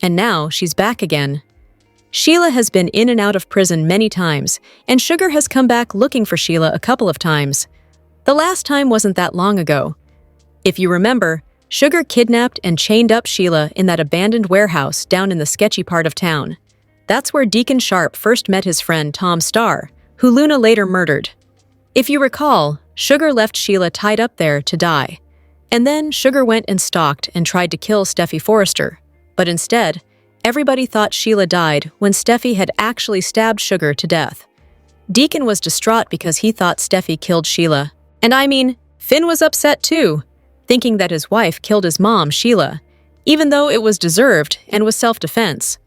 And now she's back again. Sheila has been in and out of prison many times, and Sugar has come back looking for Sheila a couple of times. The last time wasn't that long ago. If you remember, Sugar kidnapped and chained up Sheila in that abandoned warehouse down in the sketchy part of town. That's where Deacon Sharp first met his friend Tom Starr, who Luna later murdered. If you recall, Sugar left Sheila tied up there to die. And then Sugar went and stalked and tried to kill Steffi Forrester. But instead, everybody thought Sheila died when Steffi had actually stabbed Sugar to death. Deacon was distraught because he thought Steffi killed Sheila. And I mean, Finn was upset too, thinking that his wife killed his mom, Sheila, even though it was deserved and was self-defense.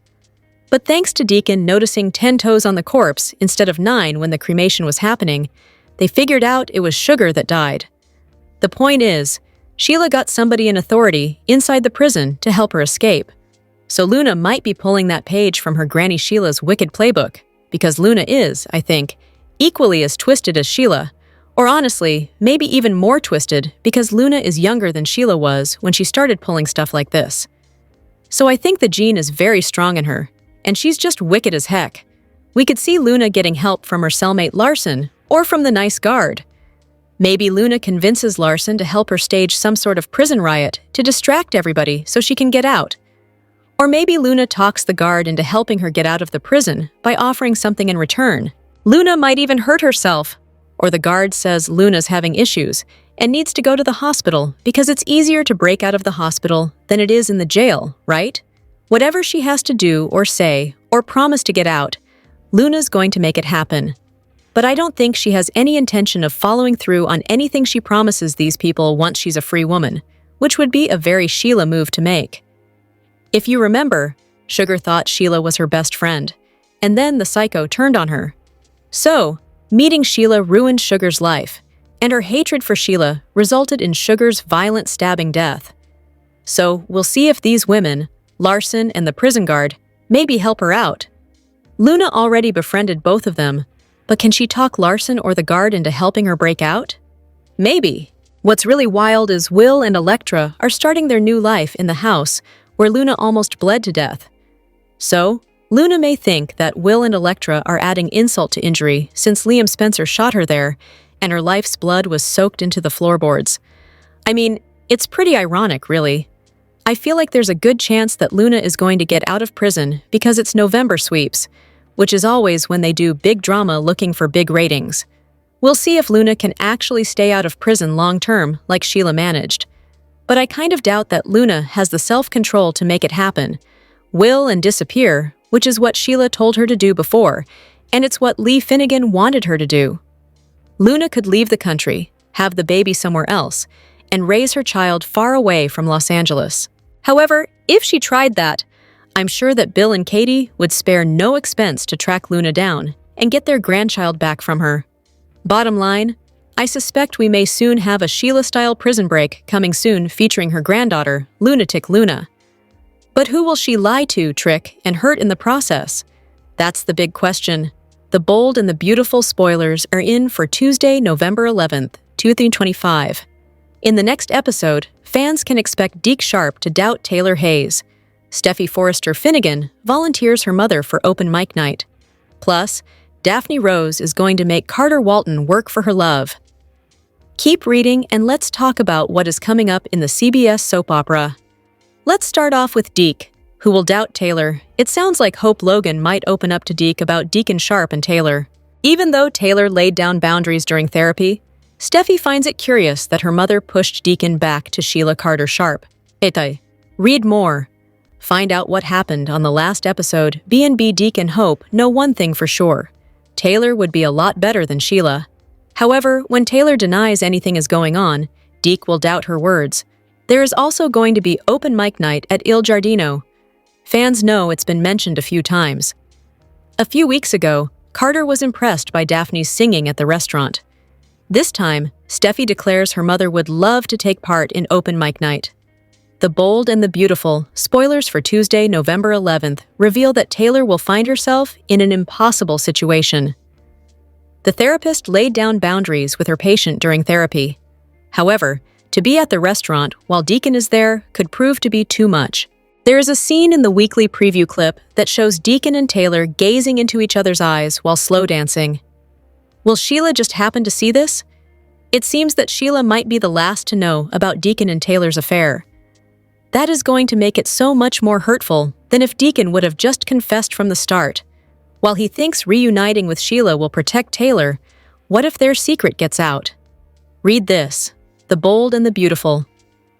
But thanks to Deacon noticing 10 toes on the corpse instead of 9 when the cremation was happening, they figured out it was Sugar that died. The point is, Sheila got somebody in authority inside the prison to help her escape. So Luna might be pulling that page from her Granny Sheila's wicked playbook, because Luna is, I think, equally as twisted as Sheila, or honestly, maybe even more twisted because Luna is younger than Sheila was when she started pulling stuff like this. So I think the gene is very strong in her, and she's just wicked as heck. We could see Luna getting help from her cellmate Larson, or from the nice guard. Maybe Luna convinces Larson to help her stage some sort of prison riot to distract everybody so she can get out. Or maybe Luna talks the guard into helping her get out of the prison by offering something in return. Luna might even hurt herself. Or the guard says Luna's having issues and needs to go to the hospital because it's easier to break out of the hospital than it is in the jail, right? Whatever she has to do or say or promise to get out, Luna's going to make it happen. But I don't think she has any intention of following through on anything she promises these people once she's a free woman, which would be a very Sheila move to make. If you remember, Sugar thought Sheila was her best friend, and then the psycho turned on her. So, meeting Sheila ruined Sugar's life, and her hatred for Sheila resulted in Sugar's violent stabbing death. So, we'll see if these women, Larson and the prison guard, maybe help her out. Luna already befriended both of them, but can she talk Larson or the guard into helping her break out? Maybe. What's really wild is Will and Electra are starting their new life in the house where Luna almost bled to death. So, Luna may think that Will and Electra are adding insult to injury since Liam Spencer shot her there and her life's blood was soaked into the floorboards. I mean, it's pretty ironic, really. I feel like there's a good chance that Luna is going to get out of prison because it's November sweeps, which is always when they do big drama looking for big ratings. We'll see if Luna can actually stay out of prison long-term like Sheila managed. But I kind of doubt that Luna has the self-control to make it happen. Will and disappear, which is what Sheila told her to do before, and it's what Lee Finnegan wanted her to do. Luna could leave the country, have the baby somewhere else, and raise her child far away from Los Angeles. However, if she tried that, I'm sure that Bill and Katie would spare no expense to track Luna down and get their grandchild back from her. Bottom line, I suspect we may soon have a Sheila-style prison break coming soon featuring her granddaughter, Lunatic Luna. But who will she lie to, trick, and hurt in the process? That's the big question. The bold and the beautiful spoilers are in for Tuesday, November 11th, 2025. In the next episode, fans can expect Deke Sharp to doubt Taylor Hayes. Steffi Forrester Finnegan volunteers her mother for open mic night. Plus, Daphne Rose is going to make Carter Walton work for her love. Keep reading and let's talk about what is coming up in the CBS soap opera. Let's start off with Deke, who will doubt Taylor. It sounds like Hope Logan might open up to Deke about Deacon Sharp and Taylor. Even though Taylor laid down boundaries during therapy, Steffi finds it curious that her mother pushed Deacon back to Sheila Carter Sharp. Read more. Find out what happened on the last episode. B&B Deke and Hope know one thing for sure. Taylor would be a lot better than Sheila. However, when Taylor denies anything is going on, Deke will doubt her words. There is also going to be open mic night at Il Giardino. Fans know it's been mentioned a few times. A few weeks ago, Carter was impressed by Daphne's singing at the restaurant. This time, Steffi declares her mother would love to take part in open mic night. The Bold and the Beautiful, spoilers for Tuesday, November 11th, reveal that Taylor will find herself in an impossible situation. The therapist laid down boundaries with her patient during therapy. However, to be at the restaurant while Deacon is there could prove to be too much. There is a scene in the weekly preview clip that shows Deacon and Taylor gazing into each other's eyes while slow dancing. Will Sheila just happen to see this? It seems that Sheila might be the last to know about Deacon and Taylor's affair. That is going to make it so much more hurtful than if Deacon would have just confessed from the start. While he thinks reuniting with Sheila will protect Taylor, what if their secret gets out? Read this. The Bold and the Beautiful.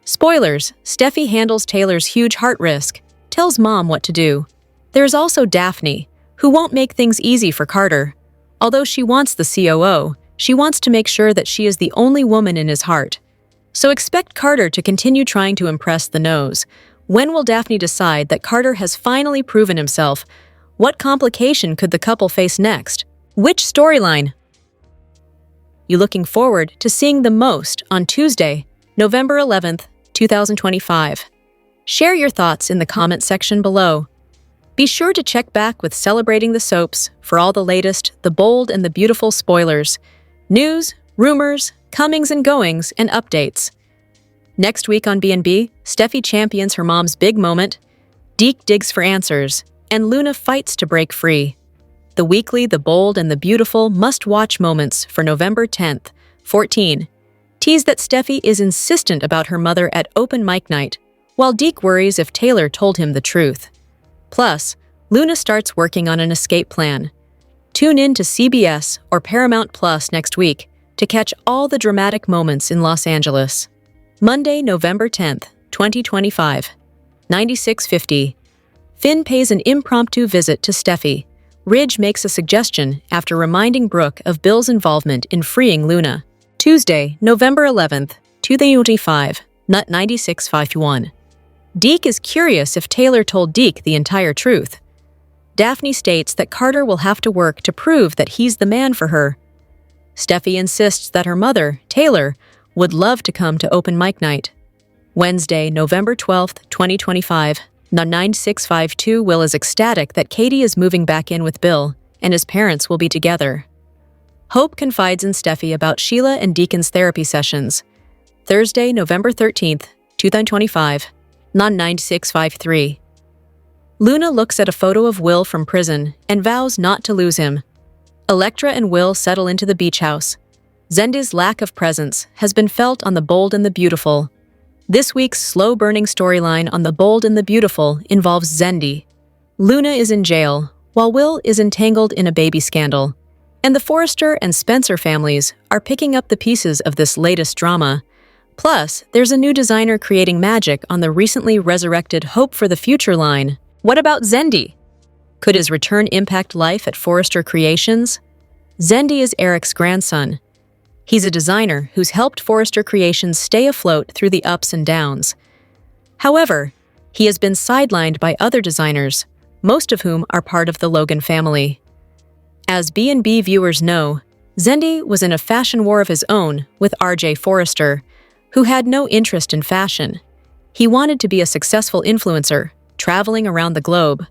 Spoilers, Steffi handles Taylor's huge heart risk, tells Mom what to do. There's also Daphne, who won't make things easy for Carter. Although she wants the COO, she wants to make sure that she is the only woman in his heart. So expect Carter to continue trying to impress the nose. When will Daphne decide that Carter has finally proven himself? What complication could the couple face next? Which storyline? You looking forward to seeing the most on Tuesday, November 11th, 2025. Share your thoughts in the comment section below. Be sure to check back with Celebrating the Soaps for all the latest, the bold and the beautiful spoilers, news, rumors, comings and goings, and updates. Next week on B&B, Steffi champions her mom's big moment, Deke digs for answers, and Luna fights to break free. The weekly, the bold, and the beautiful must-watch moments for November 10th, 14. Tease that Steffi is insistent about her mother at open mic night, while Deke worries if Taylor told him the truth. Plus, Luna starts working on an escape plan. Tune in to CBS or Paramount Plus next week to catch all the dramatic moments in Los Angeles. Monday, November 10th, 2025. 96:50. Finn pays an impromptu visit to Steffi. Ridge makes a suggestion after reminding Brooke of Bill's involvement in freeing Luna. Tuesday, November 11th, 2025. Nut 96:51. Deke is curious if Taylor told Deke the entire truth. Daphne states that Carter will have to work to prove that he's the man for her. Steffi insists that her mother, Taylor, would love to come to open mic night. Wednesday, November 12th, 2025, Now 9652 Will is ecstatic that Katie is moving back in with Bill, and his parents will be together. Hope confides in Steffi about Sheila and Deacon's therapy sessions. Thursday, November 13th, 2025, non-9653. Luna looks at a photo of Will from prison and vows not to lose him. Electra and Will settle into the beach house. Zendi's lack of presence has been felt on The Bold and the Beautiful. This week's slow-burning storyline on The Bold and the Beautiful involves Zendi. Luna is in jail, while Will is entangled in a baby scandal. And the Forrester and Spencer families are picking up the pieces of this latest drama. Plus, there's a new designer creating magic on the recently resurrected Hope for the Future line. What about Zendi? Could his return impact life at Forrester Creations? Zendi is Eric's grandson. He's a designer who's helped Forrester Creations stay afloat through the ups and downs. However, he has been sidelined by other designers, most of whom are part of the Logan family. As B&B viewers know, Zendi was in a fashion war of his own with R.J. Forrester, who had no interest in fashion. He wanted to be a successful influencer, traveling around the globe.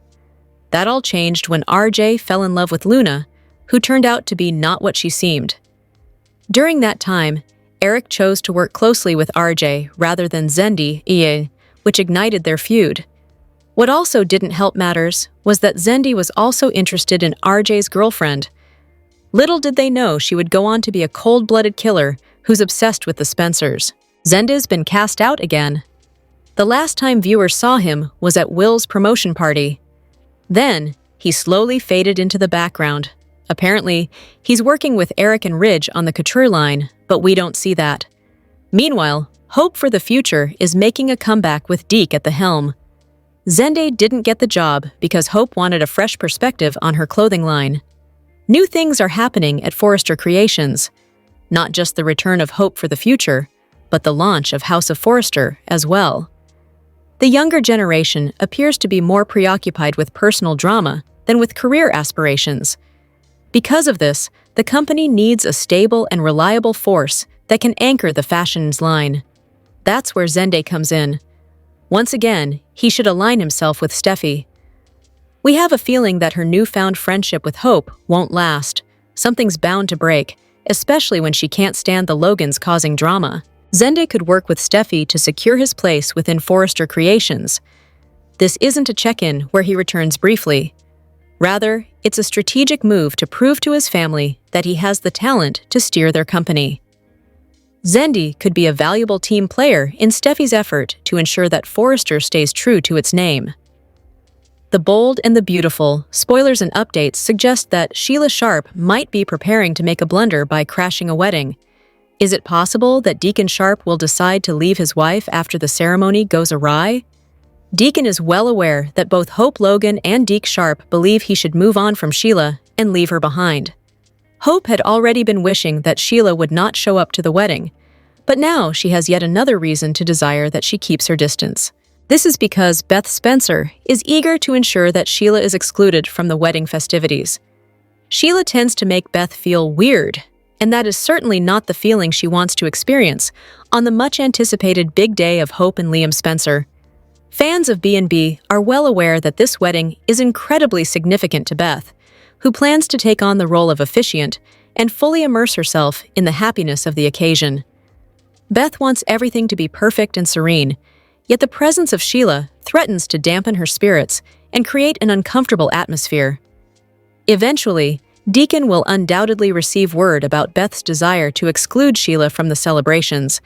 That all changed when R.J. fell in love with Luna, who turned out to be not what she seemed. During that time, Eric chose to work closely with R.J. rather than Zendi, which ignited their feud. What also didn't help matters was that Zendi was also interested in R.J.'s girlfriend. Little did they know she would go on to be a cold-blooded killer who's obsessed with the Spencers. Zendi's been cast out again. The last time viewers saw him was at Will's promotion party. Then, he slowly faded into the background. Apparently, he's working with Eric and Ridge on the couture line, but we don't see that. Meanwhile, Hope for the Future is making a comeback with Deke at the helm. Zendi didn't get the job because Hope wanted a fresh perspective on her clothing line. New things are happening at Forrester Creations. Not just the return of Hope for the Future, but the launch of House of Forrester as well. The younger generation appears to be more preoccupied with personal drama than with career aspirations. Because of this, the company needs a stable and reliable force that can anchor the fashions line. That's where Zendi comes in. Once again, he should align himself with Steffi. We have a feeling that her newfound friendship with Hope won't last. Something's bound to break, especially when she can't stand the Logans causing drama. Zendi could work with Steffi to secure his place within Forrester Creations. This isn't a check-in where he returns briefly. Rather, it's a strategic move to prove to his family that he has the talent to steer their company. Zendi could be a valuable team player in Steffi's effort to ensure that Forrester stays true to its name. The Bold and the Beautiful spoilers and updates suggest that Sheila Sharp might be preparing to make a blunder by crashing a wedding. Is it possible that Deacon Sharp will decide to leave his wife after the ceremony goes awry? Deacon is well aware that both Hope Logan and Deke Sharp believe he should move on from Sheila and leave her behind. Hope had already been wishing that Sheila would not show up to the wedding, but now she has yet another reason to desire that she keeps her distance. This is because Beth Spencer is eager to ensure that Sheila is excluded from the wedding festivities. Sheila tends to make Beth feel weird, and that is certainly not the feeling she wants to experience on the much-anticipated big day of Hope and Liam Spencer. Fans of B&B are well aware that this wedding is incredibly significant to Beth, who plans to take on the role of officiant and fully immerse herself in the happiness of the occasion. Beth wants everything to be perfect and serene, yet the presence of Sheila threatens to dampen her spirits and create an uncomfortable atmosphere. Eventually, Deacon will undoubtedly receive word about Beth's desire to exclude Sheila from the celebrations.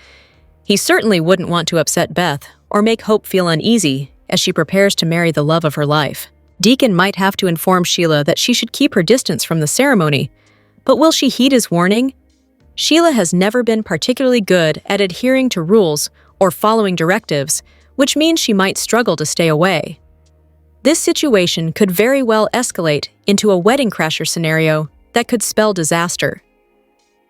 He certainly wouldn't want to upset Beth or make Hope feel uneasy as she prepares to marry the love of her life. Deacon might have to inform Sheila that she should keep her distance from the ceremony, but will she heed his warning? Sheila has never been particularly good at adhering to rules or following directives, which means she might struggle to stay away. This situation could very well escalate into a wedding crasher scenario that could spell disaster.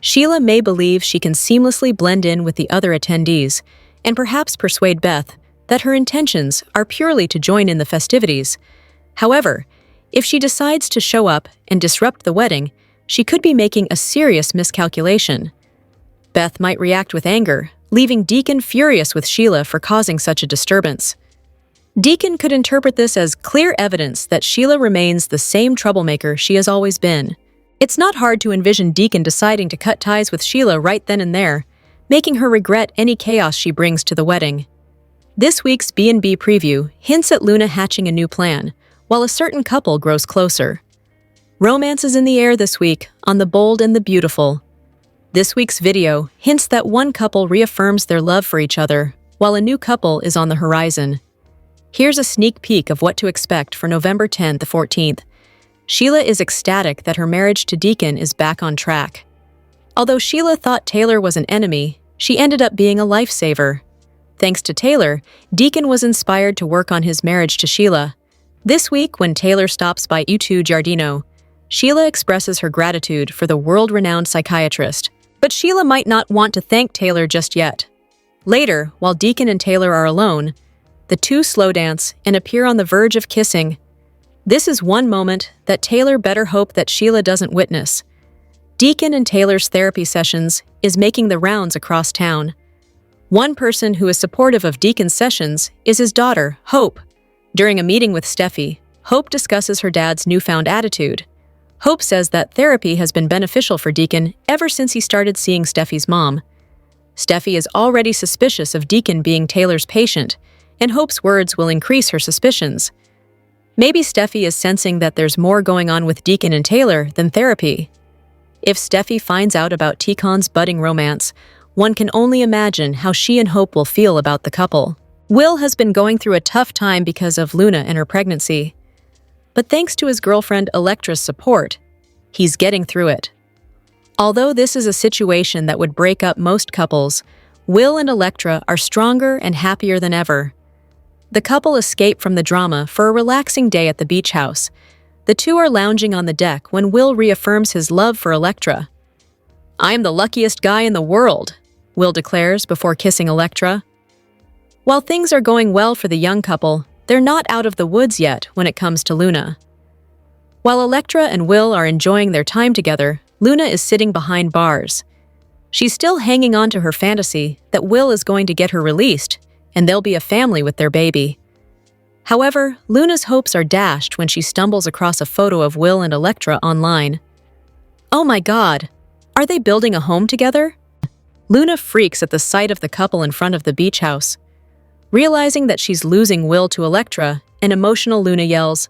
Sheila may believe she can seamlessly blend in with the other attendees and perhaps persuade Beth that her intentions are purely to join in the festivities. However, if she decides to show up and disrupt the wedding, she could be making a serious miscalculation. Beth might react with anger, leaving Deacon furious with Sheila for causing such a disturbance. Deacon could interpret this as clear evidence that Sheila remains the same troublemaker she has always been. It's not hard to envision Deacon deciding to cut ties with Sheila right then and there, making her regret any chaos she brings to the wedding. This week's B&B preview hints at Luna hatching a new plan, while a certain couple grows closer. Romance is in the air this week on The Bold and the Beautiful. This week's video hints that one couple reaffirms their love for each other, while a new couple is on the horizon. Here's a sneak peek of what to expect for November 10th to 14th. Sheila is ecstatic that her marriage to Deacon is back on track. Although Sheila thought Taylor was an enemy, she ended up being a lifesaver. Thanks to Taylor, Deacon was inspired to work on his marriage to Sheila. This week, when Taylor stops by U2 Giardino, Sheila expresses her gratitude for the world-renowned psychiatrist. But Sheila might not want to thank Taylor just yet. Later, while Deacon and Taylor are alone, the two slow dance and appear on the verge of kissing. This is one moment that Taylor better hope that Sheila doesn't witness. Deacon and Taylor's therapy sessions is making the rounds across town. One person who is supportive of Deacon's sessions is his daughter, Hope. During a meeting with Steffi, Hope discusses her dad's newfound attitude. Hope says that therapy has been beneficial for Deacon ever since he started seeing Steffi's mom. Steffi is already suspicious of Deacon being Taylor's patient, and Hope's words will increase her suspicions. Maybe Steffi is sensing that there's more going on with Deacon and Taylor than therapy. If Steffi finds out about Ticon's budding romance, one can only imagine how she and Hope will feel about the couple. Will has been going through a tough time because of Luna and her pregnancy. But thanks to his girlfriend Electra's support, he's getting through it. Although this is a situation that would break up most couples, Will and Electra are stronger and happier than ever. The couple escape from the drama for a relaxing day at the beach house. The two are lounging on the deck when Will reaffirms his love for Electra. "I am the luckiest guy in the world," Will declares before kissing Electra. While things are going well for the young couple, they're not out of the woods yet when it comes to Luna. While Electra and Will are enjoying their time together, Luna is sitting behind bars. She's still hanging on to her fantasy that Will is going to get her released, and they'll be a family with their baby. However, Luna's hopes are dashed when she stumbles across a photo of Will and Electra online. Oh my God! Are they building a home together? Luna freaks at the sight of the couple in front of the beach house. Realizing that she's losing Will to Electra, an emotional Luna yells,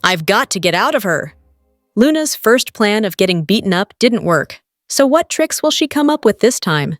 "I've got to get out of her!" Luna's first plan of getting beaten up didn't work, so what tricks will she come up with this time?